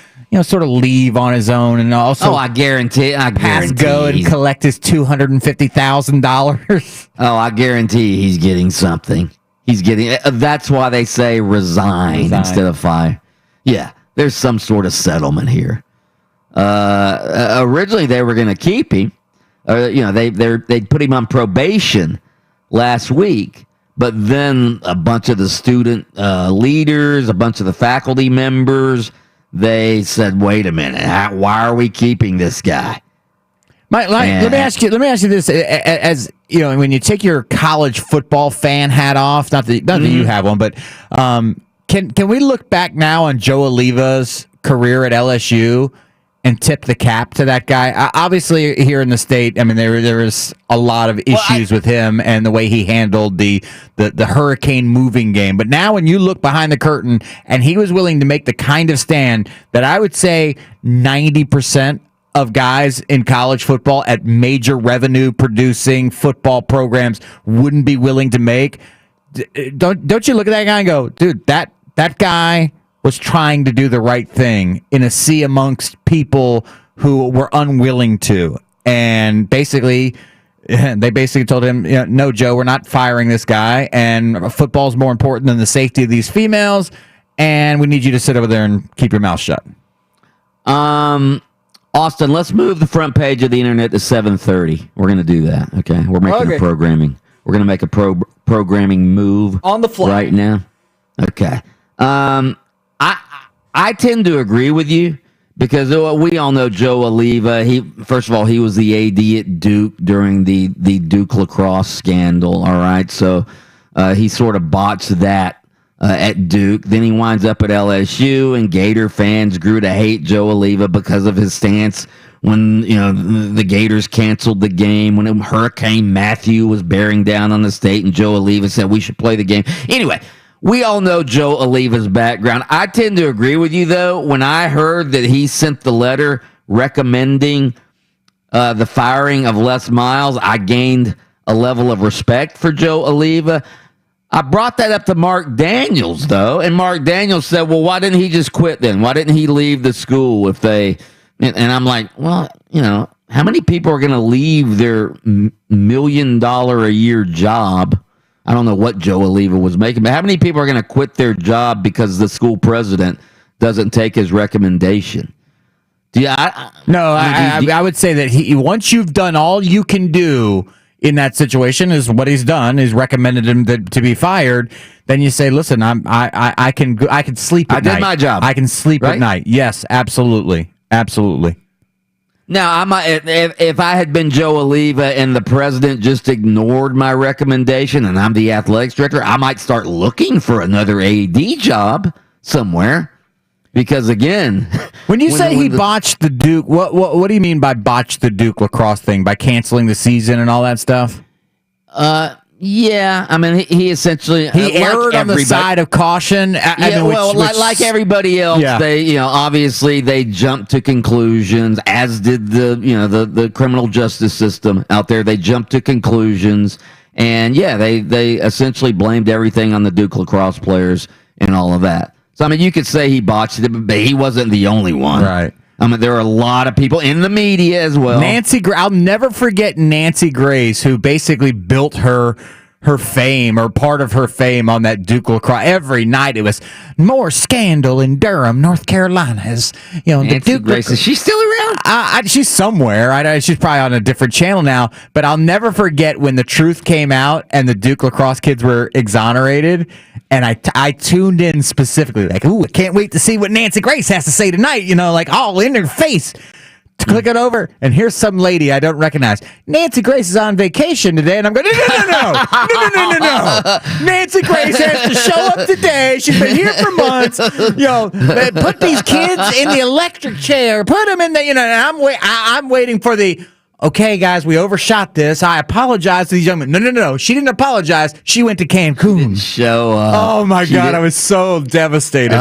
sort of leave on his own and also I guarantee go and collect his $250,000. Oh, I guarantee he's getting something. He's getting. That's why they say resign instead of fire. Yeah, there's some sort of settlement here. Originally, they were going to keep him. They put him on probation last week, but then a bunch of the student leaders, a bunch of the faculty members, they said, "Wait a minute, why are we keeping this guy?" Let me ask you this: as when you take your college football fan hat off, not that you have one, but can we look back now on Joe Oliva's career at LSU and tip the cap to that guy? Obviously, here in the state, I mean, there was a lot of issues with him and the way he handled the hurricane moving game. But now, when you look behind the curtain, and he was willing to make the kind of stand that I would say 90% of guys in college football at major revenue producing football programs wouldn't be willing to make. Don't you look at that guy and go, dude, that guy was trying to do the right thing in a sea amongst people who were unwilling to. And they basically told him, no, Joe, we're not firing this guy, and football's more important than the safety of these females, and we need you to sit over there and keep your mouth shut. Austin, let's move the front page of the internet to 7:30. We're going to do that, okay? We're making a programming. We're going to make a programming move on the fly right now. Okay. I tend to agree with you because we all know Joe Oliva. First of all, he was the AD at Duke during the Duke lacrosse scandal. All right, so he sort of botched that at Duke. Then he winds up at LSU, and Gator fans grew to hate Joe Oliva because of his stance when the Gators canceled the game, when Hurricane Matthew was bearing down on the state, and Joe Oliva said we should play the game. Anyway, we all know Joe Oliva's background. I tend to agree with you, though. When I heard that he sent the letter recommending the firing of Les Miles, I gained a level of respect for Joe Oliva. I brought that up to Mark Daniels, though, and Mark Daniels said, well, why didn't he just quit then? Why didn't he leave the school if they... And I'm like, well, how many people are going to leave their $1 million a year job? I don't know what Joe Oliva was making, but how many people are going to quit their job because the school president doesn't take his recommendation? I would say that once you've done all you can do in that situation, is what he's done, is recommended him to be fired, then you say, listen, I can sleep at night. I did my job. I can sleep at night. Yes, absolutely. Absolutely. Now, if I had been Joe Oliva and the president just ignored my recommendation and I'm the athletics director, I might start looking for another AD job somewhere. Because, again... When you say he botched the Duke, what do you mean by botched the Duke lacrosse thing? By canceling the season and all that stuff? Yeah, I mean, he essentially... He erred on the side of caution. Like everybody else, they, obviously they jumped to conclusions, as did the criminal justice system out there. They jumped to conclusions, and they essentially blamed everything on the Duke lacrosse players and all of that. So, I mean, you could say he botched it, but he wasn't the only one. Right. I mean, there are a lot of people in the media as well. I'll never forget Nancy Grace, who basically built her fame, or part of her fame, on that Duke lacrosse. Every night it was more scandal in Durham, North Carolina. Nancy the Duke Grace, is she still around? She's somewhere. She's probably on a different channel now. But I'll never forget when the truth came out and the Duke lacrosse kids were exonerated. And I tuned in specifically, like, ooh, I can't wait to see what Nancy Grace has to say tonight. Like all in her face. Click it over, and here's some lady I don't recognize. Nancy Grace is on vacation today, and I'm going, no. Nancy Grace has to show up today. She's been here for months. Put these kids in the electric chair. Put them in the, and I'm waiting for the, okay, guys, we overshot this. I apologize to these young men. No. She didn't apologize. She went to Cancun. Show up. Oh, my God. I was so devastated.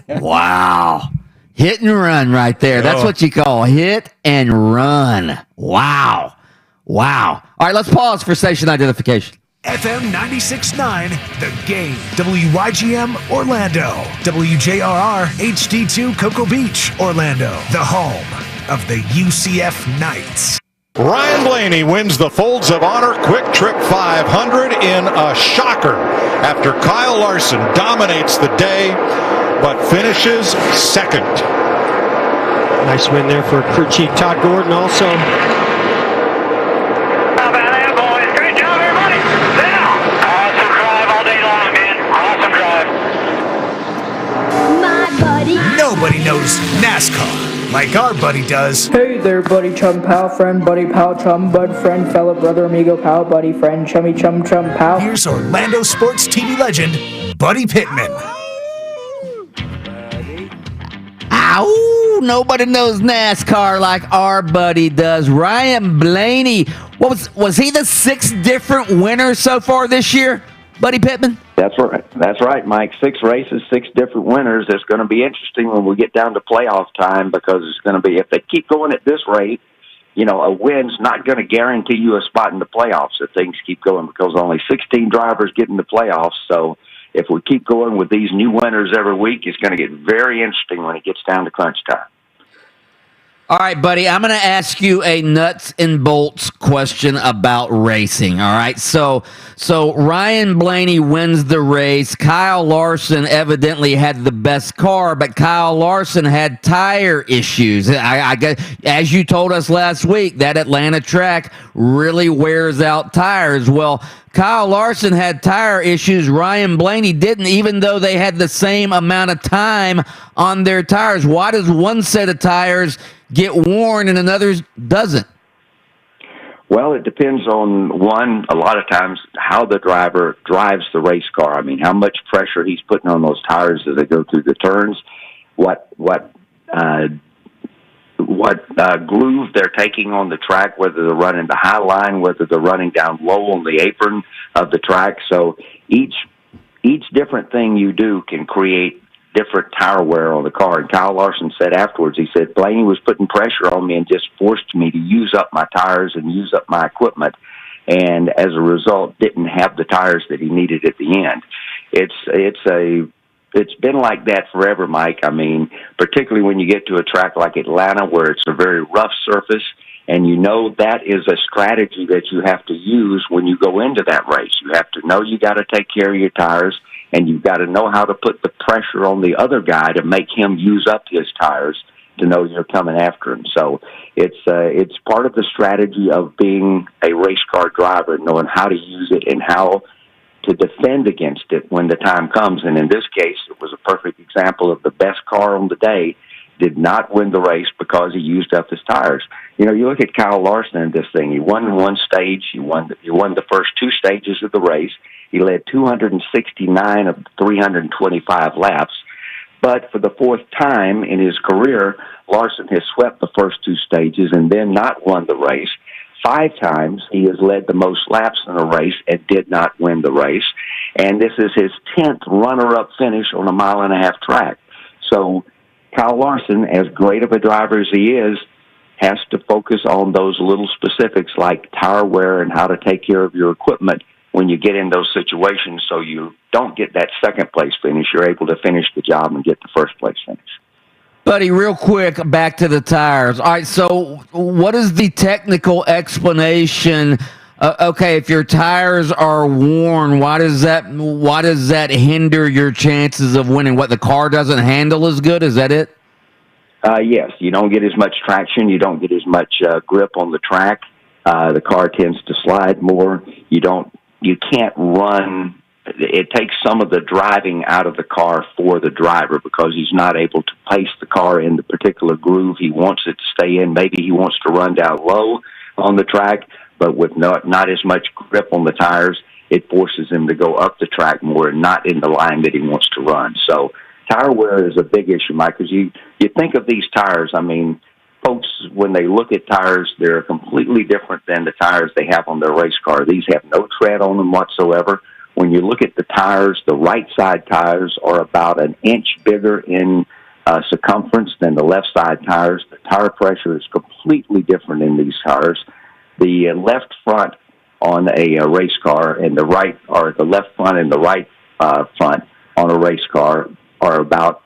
Wow. Hit and run right there. That's what you call hit and run. Wow. Wow. All right, let's pause for station identification. FM 96.9, The Game. WYGM, Orlando. WJRR, HD2, Cocoa Beach, Orlando. The home of the UCF Knights. Ryan Blaney wins the Folds of Honor Quick Trip 500 in a shocker after Kyle Larson dominates the day but finishes second. Nice win there for crew chief Todd Gordon also. How about that, boys? Great job, everybody. Now, awesome drive all day long, man. Awesome drive. My buddy. Nobody knows NASCAR like our buddy does. Hey there, buddy, chum, pal, friend, buddy, pal, chum, bud, friend, fella, brother, amigo, pal, buddy, friend, chummy, chum, pal. Here's Orlando sports TV legend, Buddy Pittman. Ow! Nobody knows NASCAR like our buddy does. Ryan Blaney. Was he the 6 different winners so far this year, Buddy Pittman? That's right. That's right, Mike. 6 races, 6 different winners. It's going to be interesting when we get down to playoff time because it's going to be, if they keep going at this rate, a win's not going to guarantee you a spot in the playoffs if things keep going because only 16 drivers get in the playoffs. So if we keep going with these new winners every week, it's going to get very interesting when it gets down to crunch time. All right, buddy, I'm going to ask you a nuts and bolts question about racing, all right? So Ryan Blaney wins the race. Kyle Larson evidently had the best car, but Kyle Larson had tire issues. I guess, as you told us last week, that Atlanta track really wears out tires. Well, Kyle Larson had tire issues. Ryan Blaney didn't, even though they had the same amount of time on their tires. Why does one set of tires get worn and another doesn't? Well, it depends on, one, a lot of times, how the driver drives the race car. I mean, how much pressure he's putting on those tires as they go through the turns, what groove they're taking on the track, whether they're running the high line, whether they're running down low on the apron of the track. So each different thing you do can create different tire wear on the car. And Kyle Larson said afterwards, he said, Blaney was putting pressure on me and just forced me to use up my tires and use up my equipment. And as a result, didn't have the tires that he needed at the end. It's been like that forever, Mike. I mean, particularly when you get to a track like Atlanta where it's a very rough surface, and that is a strategy that you have to use when you go into that race. You have to know you got to take care of your tires, and you've got to know how to put the pressure on the other guy to make him use up his tires to know you're coming after him. So it's part of the strategy of being a race car driver, knowing how to use it and how to defend against it when the time comes. And in this case, it was a perfect example of the best car on the day did not win the race because he used up his tires. You look at Kyle Larson in this thing. He won one stage. He won the first 2 stages of the race. He led 269 of 325 laps. But for the 4th time in his career, Larson has swept the first 2 stages and then not won the race. 5 times he has led the most laps in a race and did not win the race. And this is his 10th runner-up finish on a 1.5-mile track. So Kyle Larson, as great of a driver as he is, has to focus on those little specifics like tire wear and how to take care of your equipment when you get in those situations so you don't get that second place finish. You're able to finish the job and get the first place finish. Buddy, real quick, back to the tires. All right, so what is the technical explanation? Okay, if your tires are worn, why does that hinder your chances of winning? What, the car doesn't handle as good? Is that it? Yes, you don't get as much traction. You don't get as much grip on the track. The car tends to slide more. You can't run. It takes some of the driving out of the car for the driver because he's not able to pace the car in the particular groove he wants it to stay in. Maybe he wants to run down low on the track, but with not as much grip on the tires, it forces him to go up the track more and not in the line that he wants to run. So tire wear is a big issue, Mike, because you think of these tires, I mean, folks, when they look at tires, they're completely different than the tires they have on their race car. These have no tread on them whatsoever. When you look at the tires, the right side tires are about an inch bigger in circumference than the left side tires. The tire pressure is completely different in these tires. the left front on a race car and the right, or the left front and the right front on a race car are about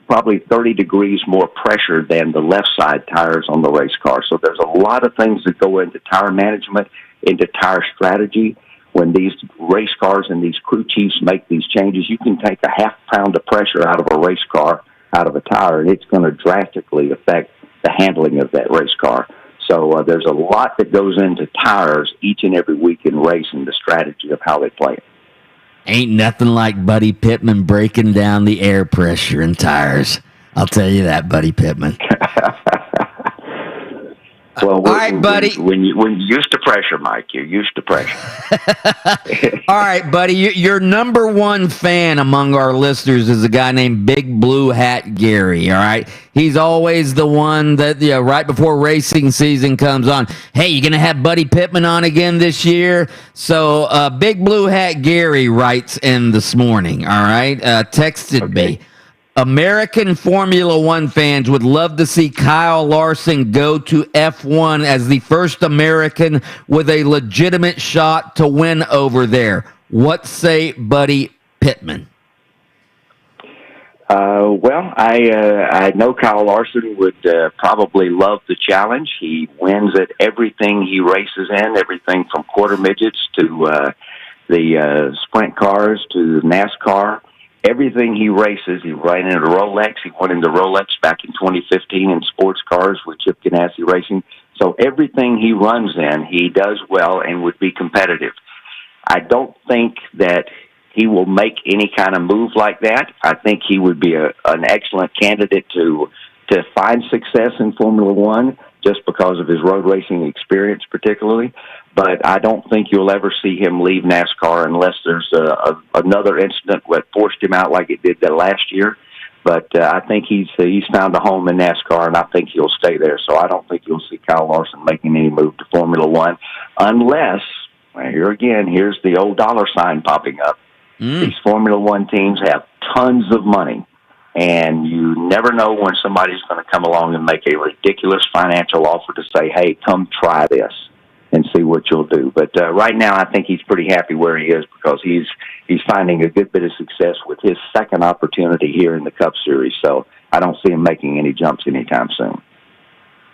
probably 30 degrees more pressure than the left side tires on the race car. So there's a lot of things that go into tire management, into tire strategy. When these race cars and these crew chiefs make these changes, you can take a half pound of pressure out of a race car, out of a tire, and it's going to drastically affect the handling of that race car. So there's a lot that goes into tires each and every week in racing, the strategy of how they play it. Ain't nothing like Buddy Pittman breaking down the air pressure in tires. I'll tell you that, Buddy Pittman. Well, all right, buddy. When you're used to pressure, Mike, you're used to pressure. All right, buddy. Your number one fan among our listeners is a guy named Big Blue Hat Gary. All right, he's always the one that right before racing season comes on. Hey, you gonna have Buddy Pittman on again this year? So Big Blue Hat Gary writes in this morning. All right, texted me. American Formula One fans would love to see Kyle Larson go to F1 as the first American with a legitimate shot to win over there. What say Buddy Pittman? Well, I know Kyle Larson would probably love the challenge. He wins at everything he races in, everything from quarter midgets to the sprint cars to NASCAR. Everything he races, he ran into Rolex. He won into Rolex back in 2015 in sports cars with Chip Ganassi Racing. So everything he runs in, he does well and would be competitive. I don't think that he will make any kind of move like that. I think he would be an excellent candidate to find success in Formula One just because of his road racing experience particularly. But I don't think you'll ever see him leave NASCAR unless there's another incident that forced him out like it did that last year. But I think he's found a home in NASCAR, and I think he'll stay there. So I don't think you'll see Kyle Larson making any move to Formula One unless, here's the old dollar sign popping up. These Formula One teams have tons of money, and you never know when somebody's going to come along and make a ridiculous financial offer to say, hey, come try this and see what you'll do. But right now, I think he's pretty happy where he is because he's finding a good bit of success with his second opportunity here in the Cup Series. So I don't see him making any jumps anytime soon.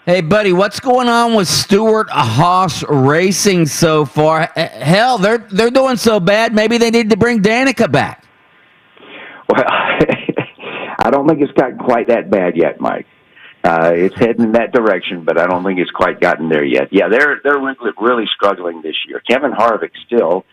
Hey, buddy, what's going on with Stewart-Haas Racing so far? Hell, they're doing so bad, maybe they need to bring Danica back. Well, I don't think it's gotten quite that bad yet, Mike. It's heading in that direction, but I don't think it's quite gotten there yet. Yeah, they're really struggling this year. Kevin Harvick still,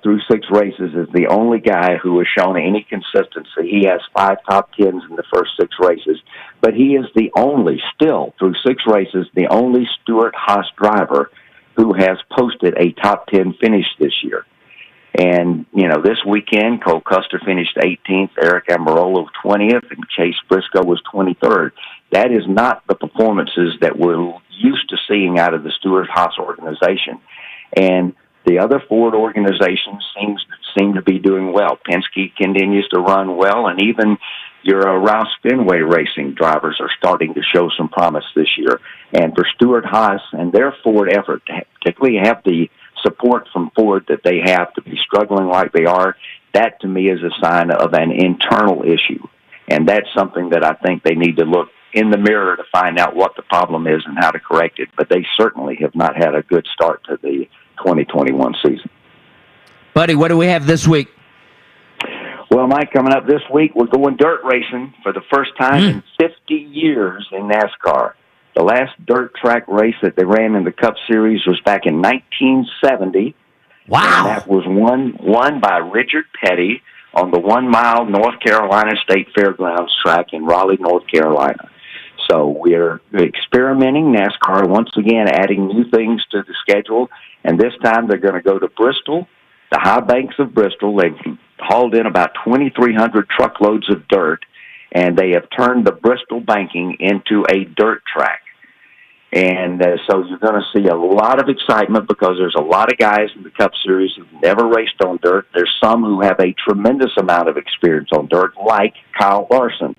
through 6 races, is the only guy who has shown any consistency. He has 5 top 10s in the first 6 races, but he is the only, still, through 6 races, the only Stewart-Haas driver who has posted a top 10 finish this year. And, this weekend, Cole Custer finished 18th, Eric Almirola 20th, and Chase Briscoe was 23rd. That is not the performances that we're used to seeing out of the Stewart-Haas organization. And the other Ford organizations seem to be doing well. Penske continues to run well, and even your Rouse Fenway Racing drivers are starting to show some promise this year. And for Stewart-Haas and their Ford effort to particularly have the support from Ford that they have to be struggling like they are, that to me is a sign of an internal issue. And that's something that I think they need to look in the mirror to find out what the problem is and how to correct it. But they certainly have not had a good start to the 2021 season. Buddy, what do we have this week? Well, Mike, coming up this week, we're going dirt racing for the first time in 50 years in NASCAR. The last dirt track race that they ran in the Cup Series was back in 1970. Wow. And that was won by Richard Petty on the 1 mile North Carolina State Fairgrounds track in Raleigh, North Carolina. So we're experimenting. NASCAR once again adding new things to the schedule, and this time they're going to go to Bristol, the high banks of Bristol. They've hauled in about 2,300 truckloads of dirt, and they have turned the Bristol banking into a dirt track. And so you're going to see a lot of excitement because there's a lot of guys in the Cup Series who've never raced on dirt. There's some who have a tremendous amount of experience on dirt, like Kyle Larson.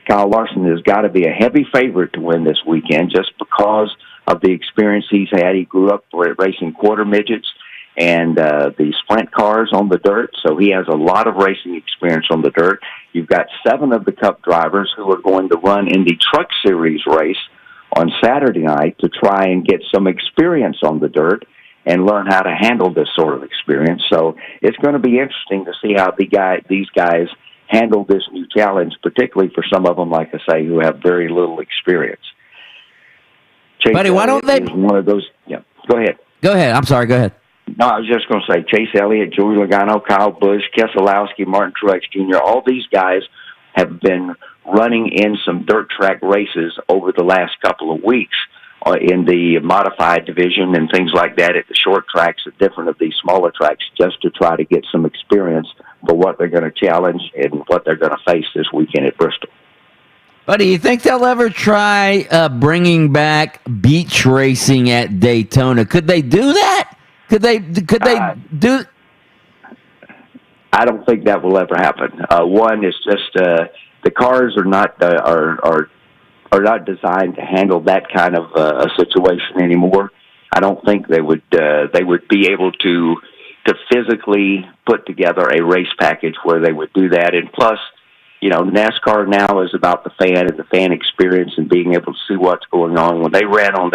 Kyle Larson has got to be a heavy favorite to win this weekend just because of the experience he's had. He grew up racing quarter midgets and the sprint cars on the dirt, so he has a lot of racing experience on the dirt. You've got 7 of the Cup drivers who are going to run in the Truck Series race on Saturday night to try and get some experience on the dirt and learn how to handle this sort of experience. So it's going to be interesting to see how these guys handle this new challenge, particularly for some of them, like I say, who have very little experience. Chase Buddy, why don't they? One of those. Yeah, go ahead. Go ahead. I'm sorry. Go ahead. No, I was just going to say Chase Elliott, Joey Logano, Kyle Busch, Keselowski, Martin Truex Jr., all these guys have been running in some dirt track races over the last couple of weeks in the modified division and things like that at the short tracks at different of these smaller tracks just to try to get some experience for what they're going to challenge and what they're going to face this weekend at Bristol. But do you think they'll ever try bringing back beach racing at Daytona? Could they do that? Could they do? I don't think that will ever happen. One is just the cars are not not designed to handle that kind of a situation anymore. I don't think they would be able to physically put together a race package where they would do that. And plus, you know, NASCAR now is about the fan and the fan experience and being able to see what's going on. When they ran on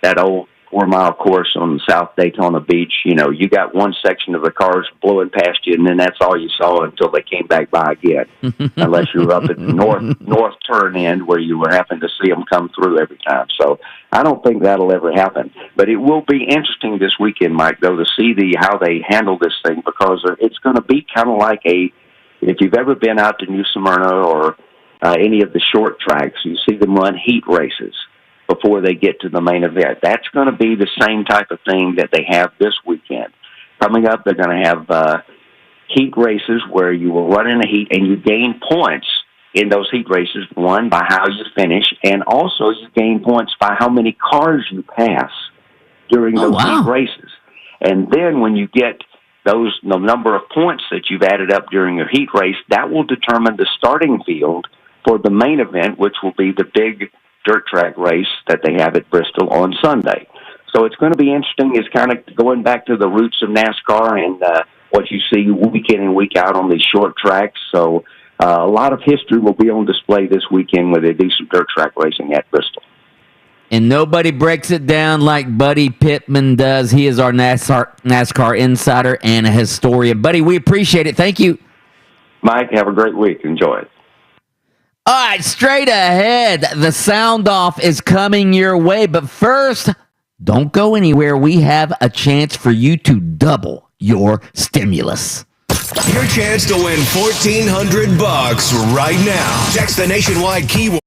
that old 4-mile course on South Daytona Beach, you know, you got one section of the cars blowing past you, and then that's all you saw until they came back by again, unless you were up at the north turn end where you were having to see them come through every time. So I don't think that'll ever happen. But it will be interesting this weekend, Mike, though, to see how they handle this thing, because it's going to be kind of like if you've ever been out to New Smyrna or any of the short tracks, you see them run heat races before they get to the main event. That's going to be the same type of thing that they have this weekend. Coming up, they're going to have heat races where you will run in a heat and you gain points in those heat races, one, by how you finish, and also you gain points by how many cars you pass during those heat races. And then when you get the number of points that you've added up during your heat race, that will determine the starting field for the main event, which will be the big dirt track race that they have at Bristol on Sunday. So it's going to be interesting. It's kind of going back to the roots of NASCAR and what you see week in and week out on these short tracks. So a lot of history will be on display this weekend with a decent dirt track racing at Bristol. And nobody breaks it down like Buddy Pittman does. He is our NASCAR insider and a historian. Buddy, we appreciate it. Thank you. Mike, have a great week. Enjoy it. All right, straight ahead, the sound off is coming your way. But first, don't go anywhere. We have a chance for you to double your stimulus. Your chance to win $1,400 right now. Text the nationwide keyword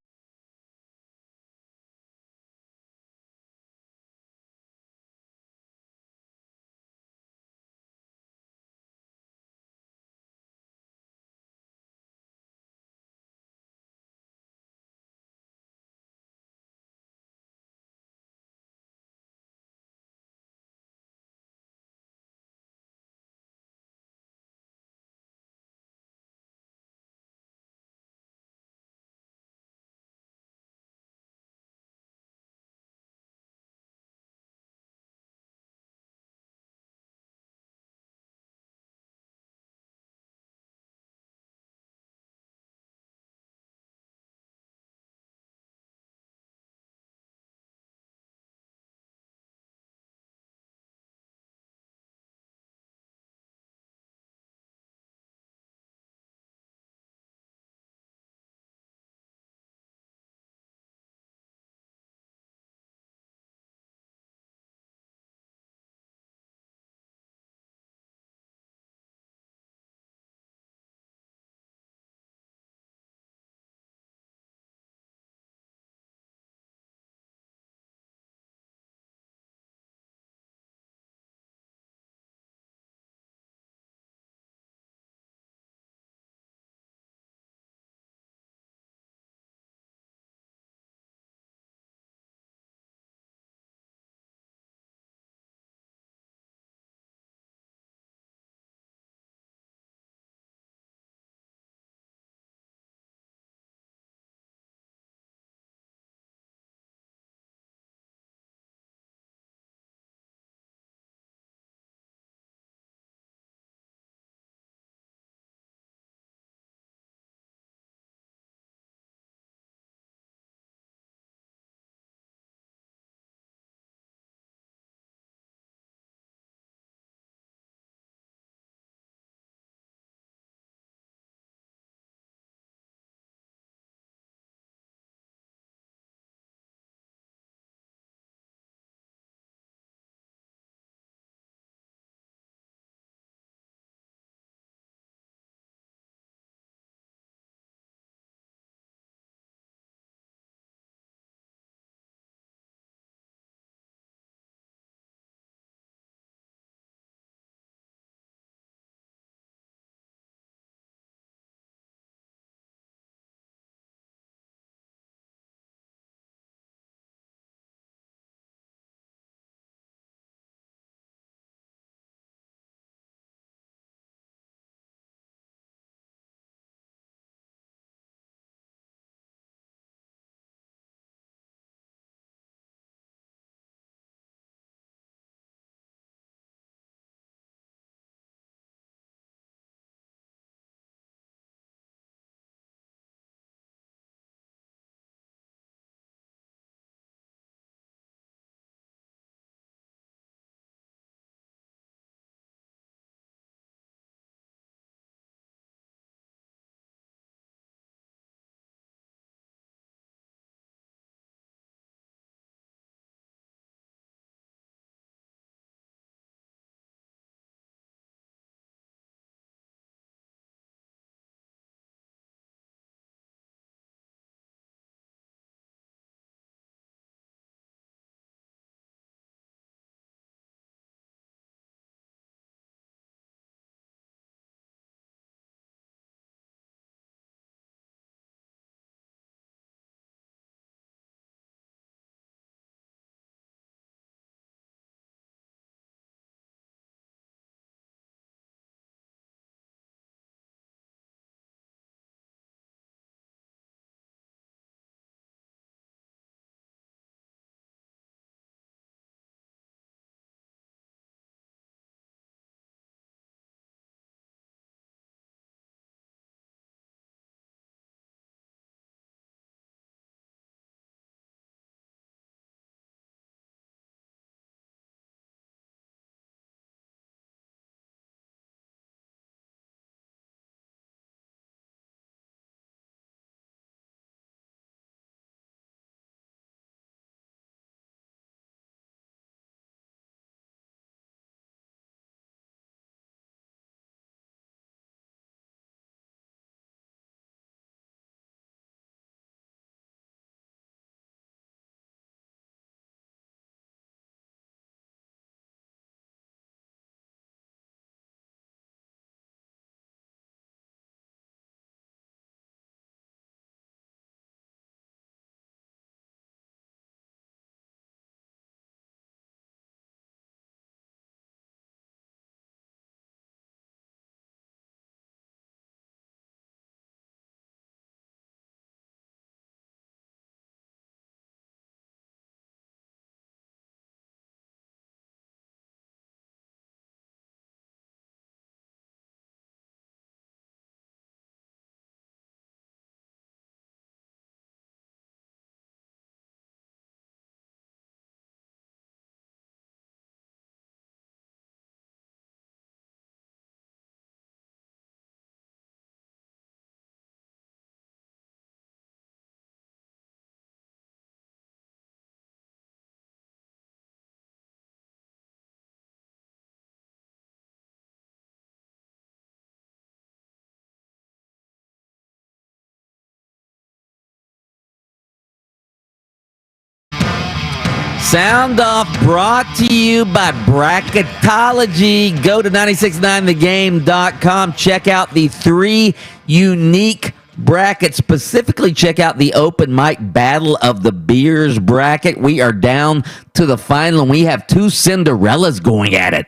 Sound Off brought to you by Bracketology. Go to 969thegame.com. Check out the 3 unique brackets. Specifically, check out the open mic Battle of the Beers bracket. We are down to the final, and we have 2 Cinderellas going at it.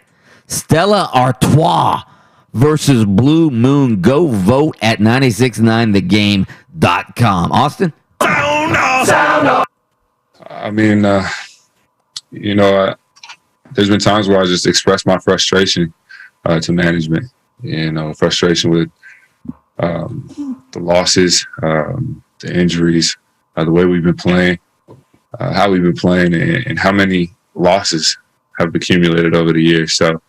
Stella Artois versus Blue Moon. Go vote at 969thegame.com. Austin? Sound off. I mean, there's been times where I just express my frustration to management. Frustration with the losses, the injuries, the way we've been playing, how we've been playing, and how many losses have accumulated over the years. So,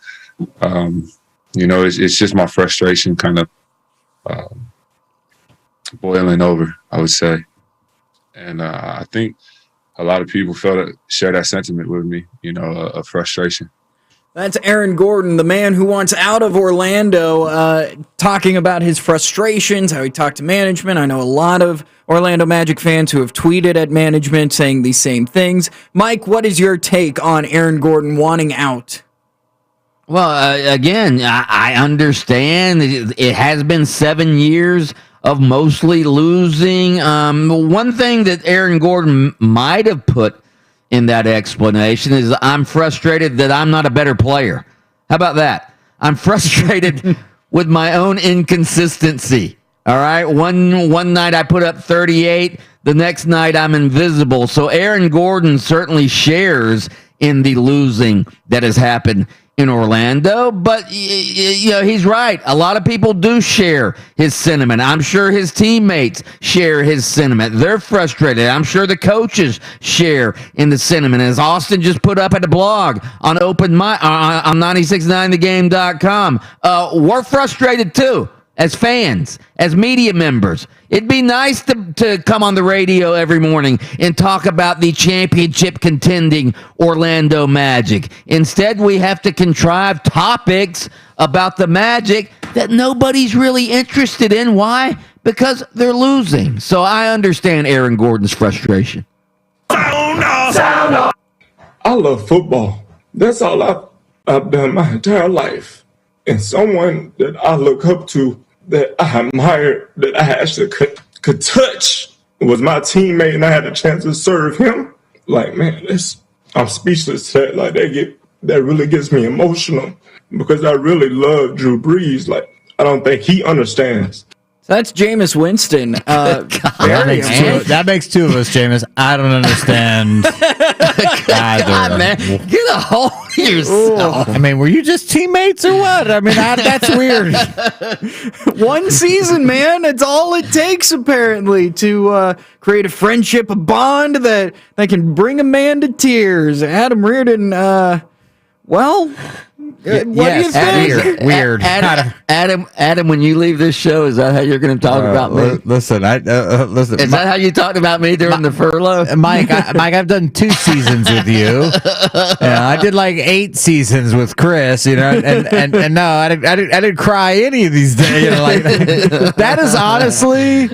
it's just my frustration kind of boiling over, I would say. And I think a lot of people share that sentiment with me, of frustration. That's Aaron Gordon, the man who wants out of Orlando, talking about his frustrations, how he talked to management. I know a lot of Orlando Magic fans who have tweeted at management saying these same things. Mike, what is your take on Aaron Gordon wanting out? Well, again, I understand. It has been 7 years of mostly losing. One thing that Aaron Gordon might have put in that explanation is, I'm frustrated that I'm not a better player. How about that? I'm frustrated with my own inconsistency. All right. One night I put up 38. The next night I'm invisible. So Aaron Gordon certainly shares in the losing that has happened in Orlando, but he's right. A lot of people do share his sentiment. I'm sure his teammates share his sentiment. They're frustrated. I'm sure the coaches share in the sentiment. As Austin just put up at the blog on Open Mic on 969thegame.com, we're frustrated too. As fans, as media members, it'd be nice to come on the radio every morning and talk about the championship contending Orlando Magic. Instead, we have to contrive topics about the Magic that nobody's really interested in. Why? Because they're losing. So I understand Aaron Gordon's frustration. Sound off. I love football. That's all I've done my entire life. And someone that I look up to, that I admire, that I actually could touch, was my teammate, and I had a chance to serve him. Like, man, I'm speechless to that. Like, that really gets me emotional, because I really love Drew Brees. Like, I don't think he understands. So that's Jameis Winston. That makes 2 of us, Jameis. I don't understand either. God, man, get a hold of yourself. I mean, were you just teammates or what? I mean, that's weird. One season, man. That's all it takes, apparently, to create a friendship, a bond that can bring a man to tears. Adam Reardon, what do you think? Weird. Adam, when you leave this show, is that how you're going to talk about me? Listen. Is that how you talked about me during the furlough? Mike, I've done 2 seasons with you. I did like 8 seasons with Chris, and no, I didn't cry any of these days. That is honestly...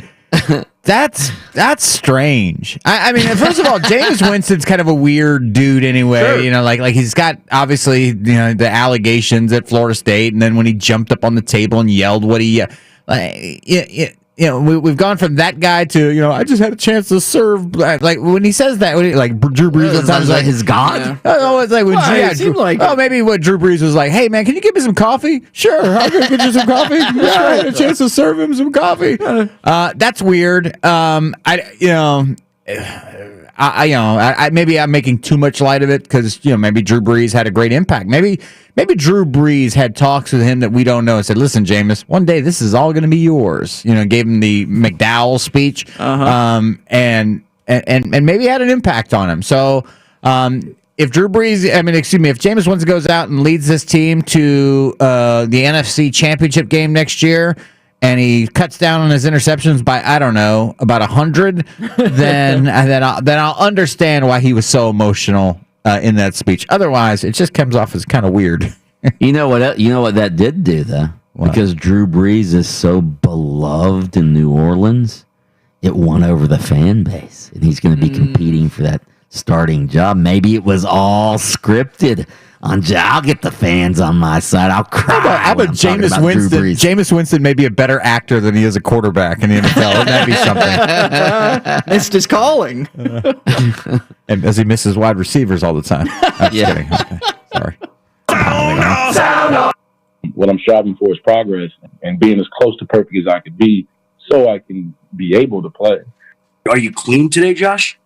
That's strange. I mean, first of all, Jameis Winston's kind of a weird dude anyway. Sure. Like he's got obviously the allegations at Florida State, and then when he jumped up on the table and yelled what he we've gone from that guy to I just had a chance to serve. Like when he says that, like Drew Brees, sounds like his God. Yeah. Oh, it's like when maybe what Drew Brees was like, "Hey man, can you give me some coffee?" Sure, I'll go get you some coffee. Yeah, I had a chance to serve him some coffee. That's weird. Maybe I'm making too much light of it because maybe Drew Brees had a great impact. Maybe Drew Brees had talks with him that we don't know and said, "Listen, Jameis, one day this is all going to be yours." Gave him the McDowell speech, and maybe had an impact on him. So if Drew Brees, if Jameis Winston goes out and leads this team to the NFC Championship game next year, and he cuts down on his interceptions by, I don't know, about 100, then I'll understand why he was so emotional in that speech. Otherwise, it just comes off as kind of weird. You know what that did do, though? What? Because Drew Brees is so beloved in New Orleans, it won over the fan base, and he's going to be competing for that starting job. Maybe it was all scripted. I'll get the fans on my side. I'll cry. How about Jameis Winston? Jameis Winston may be a better actor than he is a quarterback in the NFL. Wouldn't that be something? Missed his calling. And as he misses wide receivers all the time. I'm just kidding. Okay. Sorry. What I'm striving for is progress and being as close to perfect as I could be so I can be able to play. Are you clean today, Josh?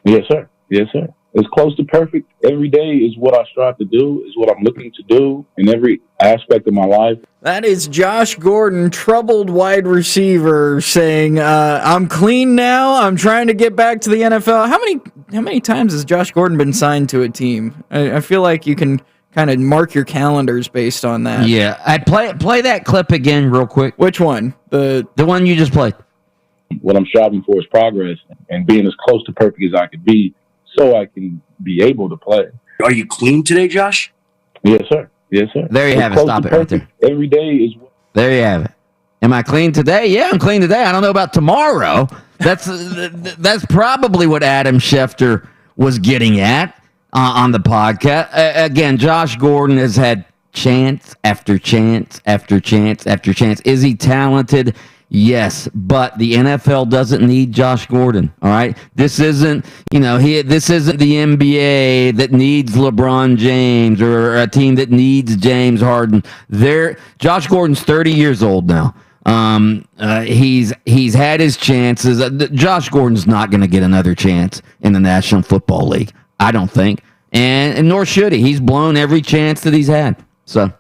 Yes, sir. Yes, sir. As close to perfect every day is what I strive to do, is what I'm looking to do in every aspect of my life. That is Josh Gordon, troubled wide receiver, saying, I'm clean now. I'm trying to get back to the NFL. How many times has Josh Gordon been signed to a team? I feel like you can kind of mark your calendars based on that. Yeah. I play that clip again real quick. Which one? The one you just played. What I'm striving for is progress and being as close to perfect as I could be so I can be able to play. Are you clean today, Josh? Yes, sir. Yes, sir. There you have it. Stop it right there. Every day is. There you have it. Am I clean today? Yeah, I'm clean today. I don't know about tomorrow. That's probably what Adam Schefter was getting at on the podcast. Again, Josh Gordon has had chance after chance after chance after chance. Is he talented? Yes, but the NFL doesn't need Josh Gordon. All right, this isn't this isn't the NBA that needs LeBron James or a team that needs James Harden. Josh Gordon's 30 years old now. He's had his chances. Josh Gordon's not going to get another chance in the National Football League. I don't think, and nor should he. He's blown every chance that he's had. So.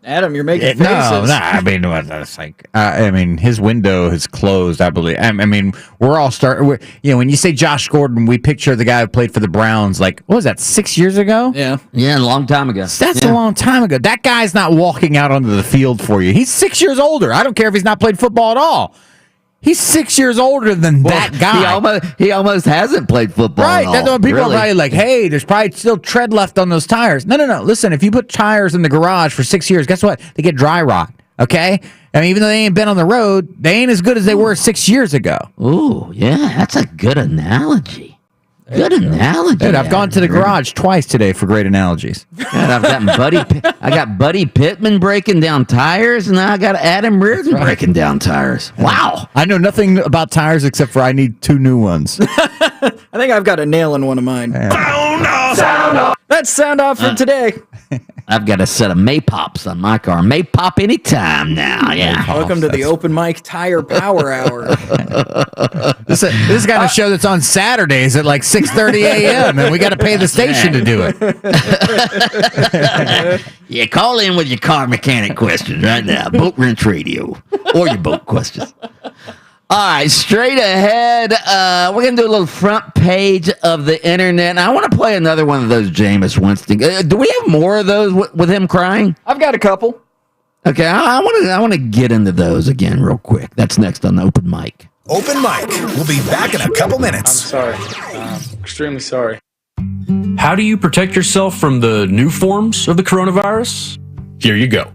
Adam, you're making faces. No. I mean, that's like. I mean, his window has closed. I believe. I mean, we're all starting. When you say Josh Gordon, we picture the guy who played for the Browns. Like, what was that? 6 years ago? Yeah, a long time ago. That's a long time ago. That guy's not walking out onto the field for you. He's 6 years older. I don't care if he's not played football at all. He's 6 years older than that guy. He almost hasn't played football. Right. At all, people are probably like, hey, there's probably still tread left on those tires. No. Listen, if you put tires in the garage for 6 years, guess what? They get dry rot. Okay? I mean, even though they ain't been on the road, they ain't as good as they were 6 years ago. Ooh, yeah, that's a good analogy. Good analogy. Dude, I've gone to the garage twice today for great analogies. God, I got Buddy Pittman breaking down tires, and now I got Adam Reardon breaking down tires. Wow. I know nothing about tires except for I need 2 new ones. I think I've got a nail in one of mine. Sound off. That's sound off for today. I've got a set of Maypops on my car. Maypop anytime now. Yeah. Welcome to the Open Mic Tire Power Hour. This is kind of show that's on Saturdays at like 6:30 a.m. and we got to pay the station to do it. Yeah, call in with your car mechanic questions right now. Boat Wrench Radio or your boat questions. All right, straight ahead, we're going to do a little front page of the internet. And I want to play another one of those Jameis Winston. Do we have more of those with him crying? I've got a couple. Okay, I want to get into those again real quick. That's next on the Open Mic. Open Mic. We'll be back in a couple minutes. I'm sorry. Extremely sorry. How do you protect yourself from the new forms of the coronavirus? Here you go.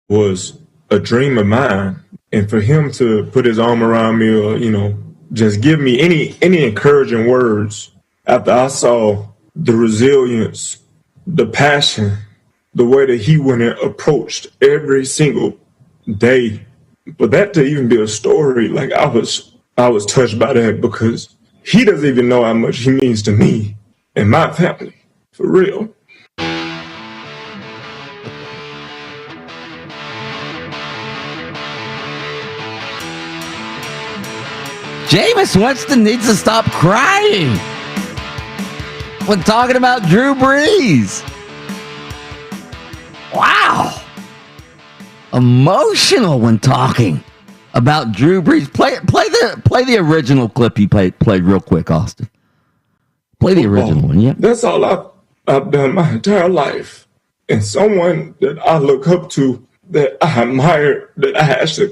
was a dream of mine. And for him to put his arm around me or, just give me any encouraging words after I saw the resilience, the passion, the way that he went and approached every single day. But that to even be a story, like I was touched by that because he doesn't even know how much he means to me and my family, for real. Jameis Winston needs to stop crying when talking about Drew Brees. Wow. Emotional when talking about Drew Brees. Play the original clip you played real quick, Austin. Play the original one, yeah. That's all I've done my entire life. And someone that I look up to, that I admire, that I actually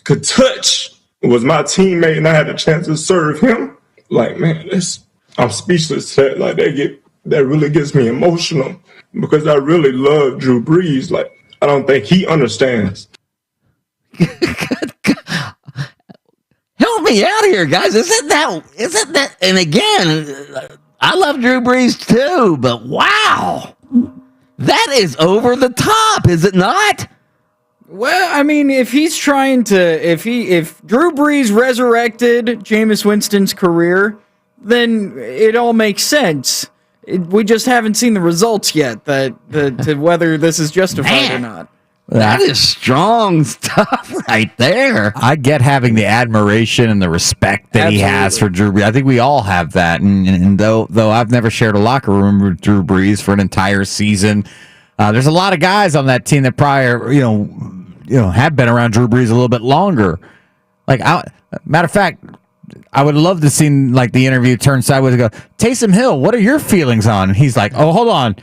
could touch, was my teammate, and I had a chance to serve him. Like, man, I'm speechless to that. Like, that really gets me emotional because I really love Drew Brees. Like, I don't think he understands. Help me out here, guys. Isn't that? And again, I love Drew Brees too, but wow, that is over the top, is it not? Well, I mean, if he's trying to, if Drew Brees resurrected Jameis Winston's career, then it all makes sense. We just haven't seen the results yet to whether this is justified or not. That is strong stuff right there. I get having the admiration and the respect that he has for Drew Brees. I think we all have that. And though I've never shared a locker room with Drew Brees for an entire season, there's a lot of guys on that team that probably, have been around Drew Brees a little bit longer. Like, matter of fact, I would love to see like the interview turn sideways and go, Taysom Hill, what are your feelings on? And he's like, oh, hold on.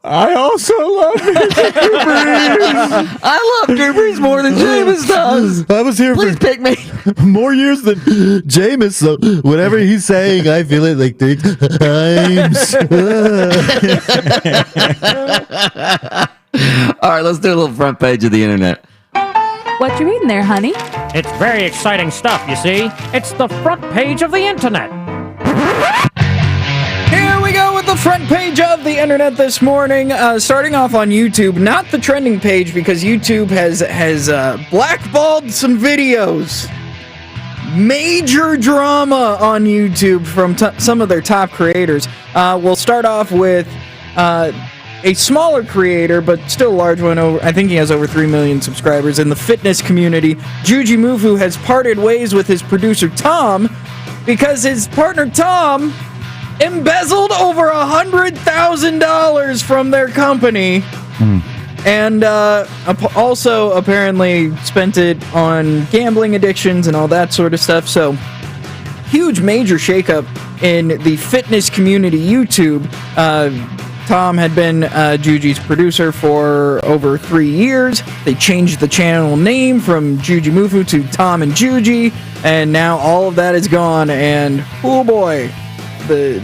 I also love Drew Brees. I love Drew Brees more than Jameis does. I was here Please pick me. More years than Jameis, so whatever he's saying, I feel it like 3 times. All right, let's do a little front page of the internet. What you reading there, honey? It's very exciting stuff, you see. It's the front page of the internet. Here we go with the front page of the internet this morning. Starting off on YouTube, not the trending page because YouTube has blackballed some videos. Major drama on YouTube from some of their top creators. We'll start off with a smaller creator, but still a large one. I think he has over 3 million subscribers in the fitness community. Juji Mufu has parted ways with his producer Tom because his partner Tom embezzled over $100,000 from their company, and also apparently spent it on gambling addictions and all that sort of stuff. So, huge, major shakeup in the fitness community. YouTube. Tom had been Juji's producer for over 3 years. They changed the channel name from Juji Mufu to Tom and Juji, and now all of that is gone. And oh boy, the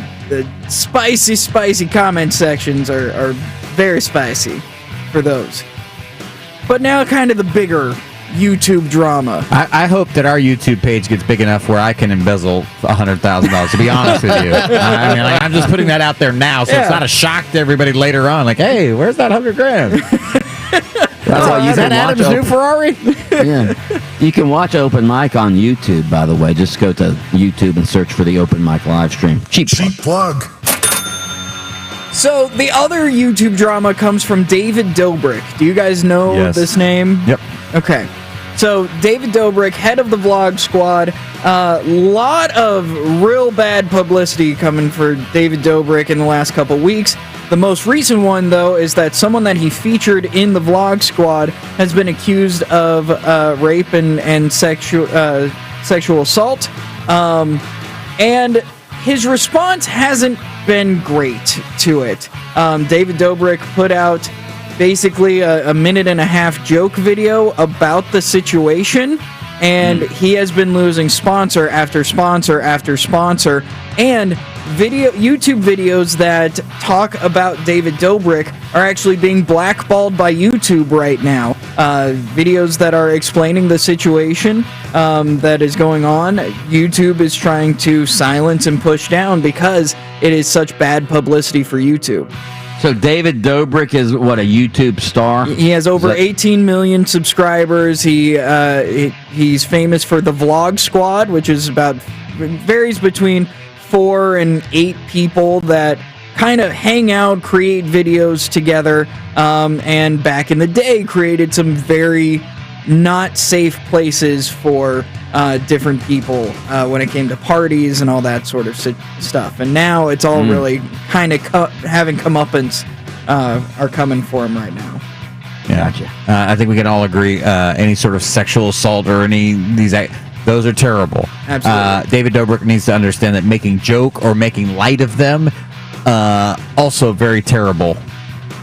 spicy comment sections are very spicy for those. But now kind of the bigger YouTube drama. I hope that our YouTube page gets big enough where I can embezzle $100,000, to be honest with you. I mean, like, I'm just putting that out there now, so it's not a shock to everybody later on. Like, hey, where's that $100,000? That's why you is that Adam's new Ferrari? Yeah. You can watch Open Mic on YouTube, by the way. Just go to YouTube and search for the Open Mic live stream. Cheap plug. So the other YouTube drama comes from David Dobrik. Do you guys know this name? Yep. Okay. So David Dobrik, head of the Vlog Squad. Lot of real bad publicity coming for David Dobrik in the last couple weeks. The most recent one, though, is that someone that he featured in the Vlog Squad has been accused of rape and sexual assault. And his response hasn't been great to it. David Dobrik put out basically a 1.5-minute joke video about the situation, and he has been losing sponsor after sponsor after sponsor, and YouTube videos that talk about David Dobrik are actually being blackballed by YouTube right now. videos that are explaining the situation that is going on, YouTube is trying to silence and push down because it is such bad publicity for YouTube. So David Dobrik is what, a YouTube star? He has over 18 million subscribers. He's famous for the Vlog Squad, which is varies between 4 and 8 people that kind of hang out, create videos together, and back in the day created some very not safe places for different people when it came to parties and all that sort of stuff. And now it's all really kind of having comeuppance are coming for him right now. Yeah. Gotcha. I think we can all agree any sort of sexual assault or those are terrible. Absolutely. David Dobrik needs to understand that making joke or making light of them also very terrible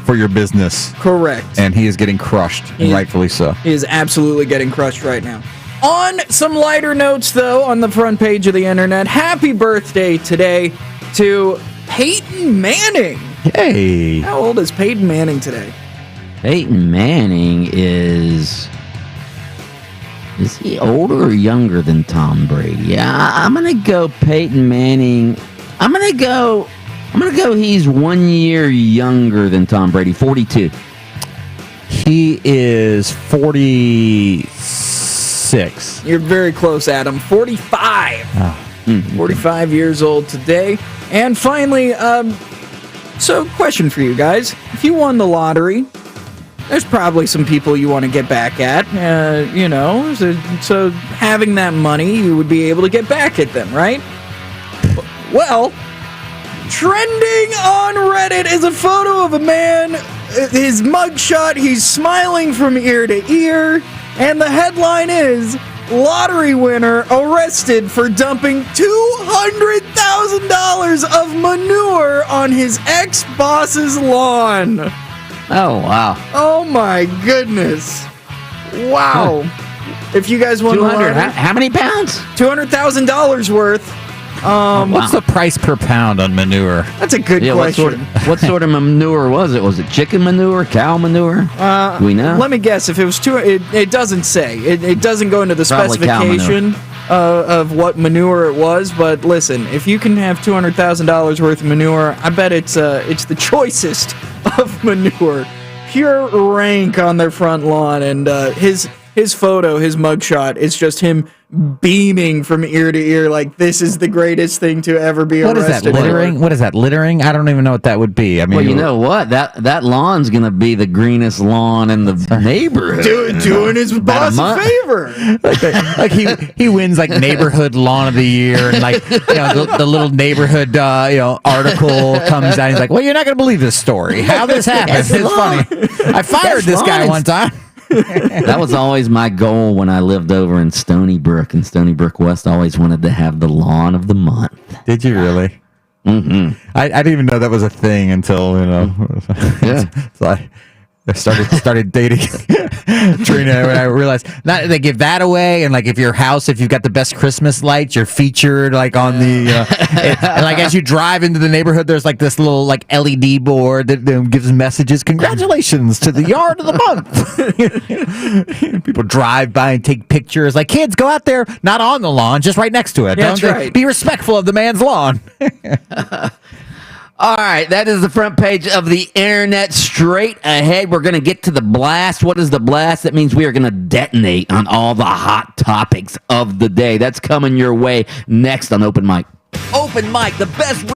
for your business. Correct. And he is getting crushed, and rightfully so. He is absolutely getting crushed right now. On some lighter notes, though, on the front page of the internet, happy birthday today to Peyton Manning. Hey. How old is Peyton Manning today? Peyton Manning is he older or younger than Tom Brady? Yeah, I'm gonna go Peyton Manning. I'm gonna go he's 1 year younger than Tom Brady, 42. He is 46. You're very close, Adam. 45. 45 years old today. And finally, so question for you guys. If you won the lottery, there's probably some people you want to get back at, so having that money, you would be able to get back at them, right? Well, trending on Reddit is a photo of a man, his mugshot, he's smiling from ear to ear, and the headline is, lottery winner arrested for dumping $200,000 of manure on his ex-boss's lawn. Oh, wow. Oh, my goodness. Wow. If you guys want 200, to how many pounds? $200,000 worth. What's the price per pound on manure? That's a good question. What sort of manure was it? Was it chicken manure, cow manure? Do we know? Let me guess. If it was it doesn't say. It doesn't go into the Probably specification of what manure it was. But listen, if you can have $200,000 worth of manure, I bet it's the choicest of manure, pure rank on their front lawn. And his photo, his mugshot, is just him beaming from ear to ear like this is the greatest thing to ever be arrested. What is that, littering? What is that, littering? I don't even know what that would be. I mean, well, you know what? That lawn's going to be the greenest lawn in the neighborhood. Doing his boss a favor. like he wins like neighborhood lawn of the year, and like the little neighborhood article comes out. He's like, well, you're not going to believe this story. How this happened? It's funny. I fired this guy one time. That was always my goal when I lived over in Stony Brook. And Stony Brook West, I always wanted to have the lawn of the month. Did you really? Mm-hmm. I didn't even know that was a thing until, Yeah. So I started dating Trina, and I realized they give that away, and like if you've got the best Christmas lights, you're featured like on the and like as you drive into the neighborhood, there's like this little like LED board that gives messages. Congratulations to the yard of the month. People drive by and take pictures. Like, kids, go out there, not on the lawn, just right next to it. Yeah, that's right. Be respectful of the man's lawn. All right, that is the front page of the internet. Straight ahead, we're going to get to the blast. What is the blast? That means we are going to detonate on all the hot topics of the day. That's coming your way next on Open Mic. Open Mic, the best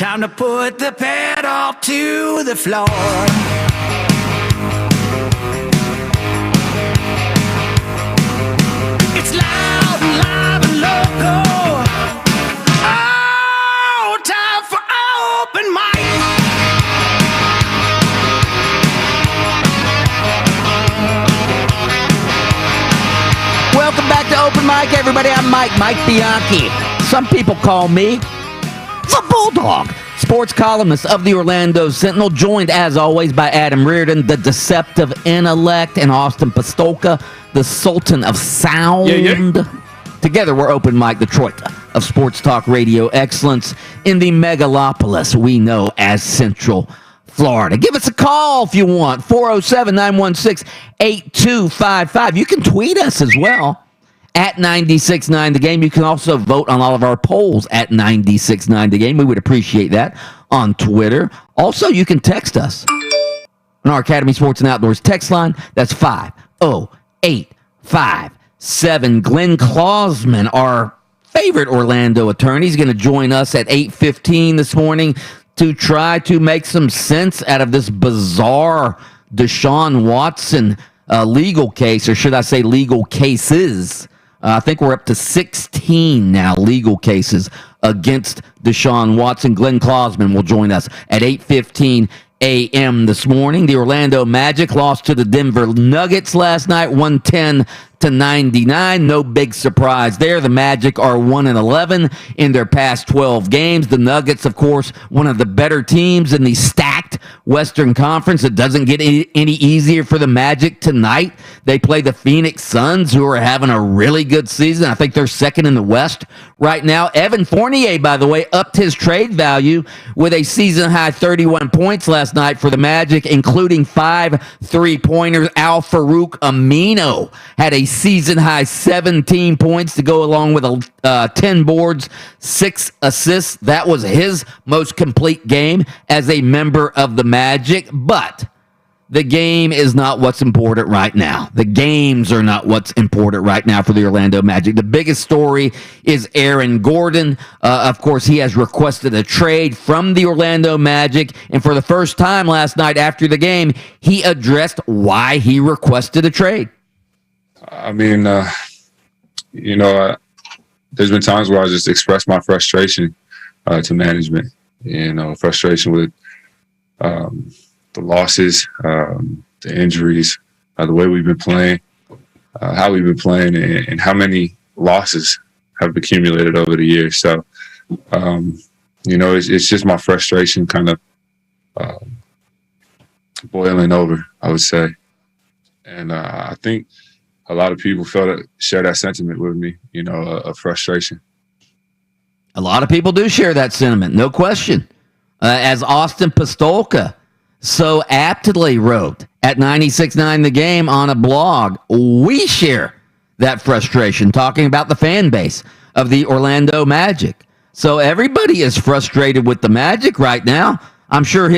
Time to put the pedal to the floor. It's loud and live and local. Oh, time for open mic. Welcome back to Open Mic, everybody. I'm Mike Bianchi. Some people call me the Bulldog. Sports columnist of the Orlando Sentinel, joined as always by Adam Reardon, the deceptive intellect, and Austin Pastolka, the Sultan of Sound. Together, we're Open Mic, the troika of sports talk radio excellence in the megalopolis we know as Central Florida. Give us a call if you want, 407-916-8255. You can tweet us as well, at 96.9 The Game. You can also vote on all of our polls at 96.9 The Game. We would appreciate that on Twitter. Also, you can text us on our Academy Sports and Outdoors text line. That's 50857. Glenn Klausman, our favorite Orlando attorney, is going to join us at 8:15 this morning to try to make some sense out of this bizarre Deshaun Watson legal case, or should I say legal cases. I think we're up to 16 now legal cases against Deshaun Watson. Glenn Klausman will join us at 8:15 a.m. this morning. The Orlando Magic lost to the Denver Nuggets last night, 110-99. No big surprise there. The Magic are 1-11 in their past 12 games. The Nuggets, of course, one of the better teams in the stacked Western Conference. It doesn't get any easier for the Magic tonight. They play the Phoenix Suns, who are having a really good season. I think they're second in the West right now. Evan Fournier, by the way, upped his trade value with a season-high 31 points last night for the Magic, including 5 3-pointers. Al Farouk Amino had a season-high 17 points to go along with 10 boards, 6 assists. That was his most complete game as a member of the Magic. But the game is not what's important right now. The games are not what's important right now for the Orlando Magic. The biggest story is Aaron Gordon. Of course, he has requested a trade from the Orlando Magic. And for the first time last night after the game, he addressed why he requested a trade. I mean, there's been times where I just expressed my frustration to management. Frustration with the losses, the injuries, the way we've been playing, how we've been playing, and how many losses have accumulated over the years. So, it's just my frustration kind of boiling over, I would say. And I think a lot of people share that sentiment with me, of frustration. A lot of people do share that sentiment, no question. As Austin Pastolka so aptly wrote at 96.9 The Game on a blog, we share that frustration, talking about the fan base of the Orlando Magic. So everybody is frustrated with the Magic right now. I'm sure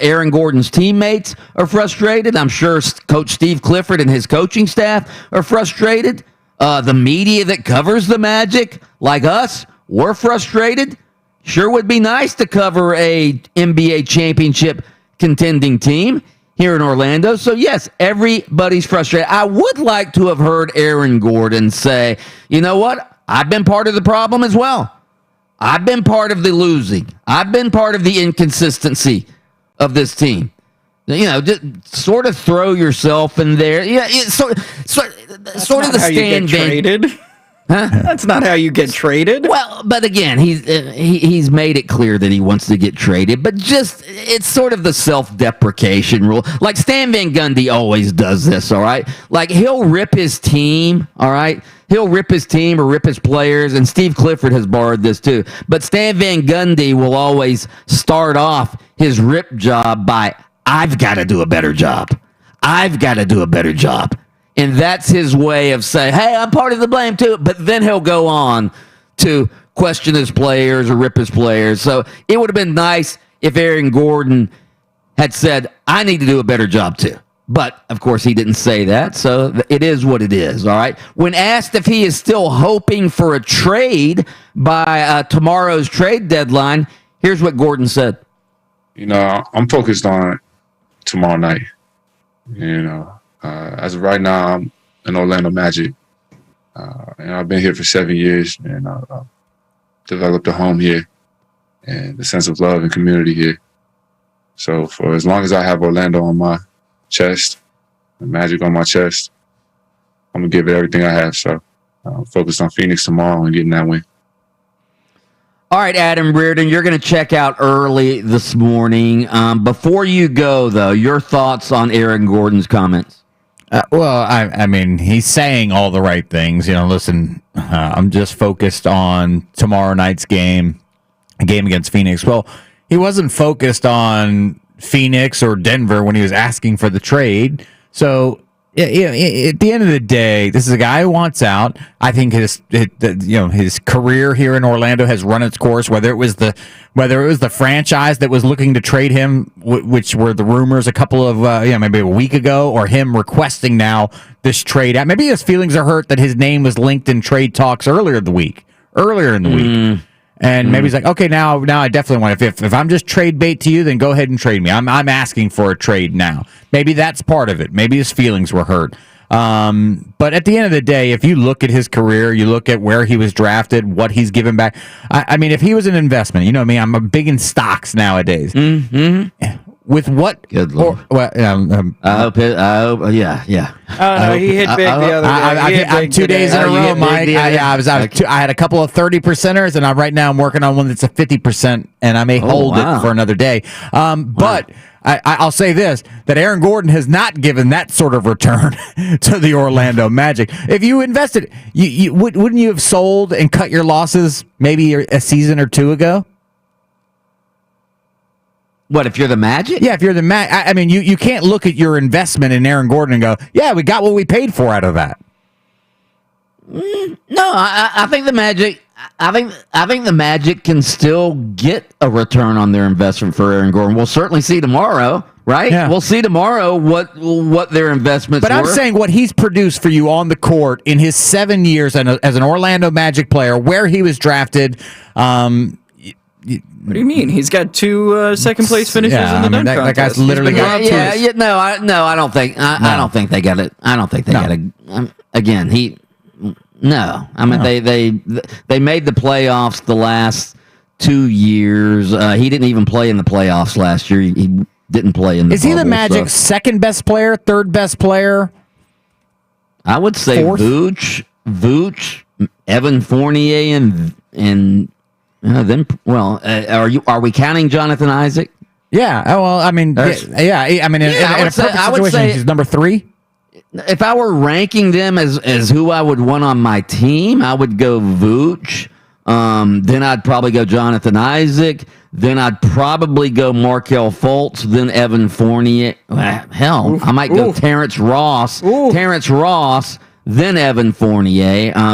Aaron Gordon's teammates are frustrated. I'm sure Coach Steve Clifford and his coaching staff are frustrated. The media that covers the Magic, like us, we're frustrated. Sure would be nice to cover a NBA championship contending team here in Orlando. So yes, everybody's frustrated. I would like to have heard Aaron Gordon say, you know what? I've been part of the problem as well. I've been part of the losing. I've been part of the inconsistency of this team. Just sort of throw yourself in there. Yeah, sort of the stand traded. Huh? That's not how you get traded. Well, but again, he's made it clear that he wants to get traded, but it's sort of the self-deprecation rule. Like Stan Van Gundy always does this, all right? Like he'll rip his team, all right? He'll rip his team or rip his players, and Steve Clifford has borrowed this too. But Stan Van Gundy will always start off his rip job by, I've got to do a better job. I've got to do a better job. And that's his way of saying, hey, I'm part of the blame too. But then he'll go on to question his players or rip his players. So it would have been nice if Aaron Gordon had said, I need to do a better job too. But, of course, he didn't say that, so it is what it is, all right? When asked if he is still hoping for a trade by tomorrow's trade deadline, Here's what Gordon said. I'm focused on tomorrow night. As of right now, I'm an Orlando Magic. And I've been here for 7 years, and I've developed a home here and a sense of love and community here. So for as long as I have Orlando on my chest, and Magic on my chest, I'm going to give it everything I have. So I'm focused on Phoenix tomorrow and getting that win. All right, Adam Reardon, you're going to check out early this morning. Before you go, though, your thoughts on Aaron Gordon's comments? I mean, he's saying all the right things. Listen, I'm just focused on tomorrow night's game against Phoenix. Well, he wasn't focused on Phoenix or Denver when he was asking for the trade. So, at the end of the day, this is a guy who wants out. I think his career here in Orlando has run its course. Whether it was the franchise that was looking to trade him, which were the rumors a couple of maybe a week ago, or him requesting now this trade. Maybe his feelings are hurt that his name was linked in trade talks earlier in the week. And maybe he's like, okay, now I definitely want it. If I'm just trade bait to you, then go ahead and trade me. I'm asking for a trade now. Maybe that's part of it. Maybe his feelings were hurt. But at the end of the day, if you look at his career, you look at where he was drafted, what he's given back. I mean, if he was an investment, you know me, I'm big in stocks nowadays. Mm-hmm. With what? Good Lord. I hope. Yeah. Oh no, he hit big the other day. I'm 2 days in a row, Mike. I had a couple of 30%ers, and right now I'm working on one that's a 50%, and I may hold it for another day. But I'll say this, that Aaron Gordon has not given that sort of return to the Orlando Magic. If you invested, wouldn't you have sold and cut your losses maybe a season or two ago? What, if you're the Magic? Yeah, if you're the Magic. I mean, you can't look at your investment in Aaron Gordon and go, yeah, we got what we paid for out of that. No, I think the Magic. I think the Magic can still get a return on their investment for Aaron Gordon. We'll certainly see tomorrow, right? Yeah. We'll see tomorrow what their investments were. But I'm saying what he's produced for you on the court in his 7 years as an Orlando Magic player, where he was drafted. What do you mean? He's got two second place finishes in the dunk contest. That guy's literally got two. No, I don't think. I don't think they got it. I don't think they got it. Again, no. I mean, they made the playoffs the last 2 years. He didn't even play in the playoffs last year. He didn't play in the. Is he the Magic's second best player, third best player? I would say Vooch, Evan Fournier, and. Are we counting Jonathan Isaac? Yeah. Well, I mean, in a perfect situation, he's number 3. If I were ranking them as who I would want on my team, I would go Vooch. Then I'd probably go Jonathan Isaac. Then I'd probably go Markelle Fultz. Then Evan Fournier. Hell, I might go Terrence Ross. Then Evan Fournier.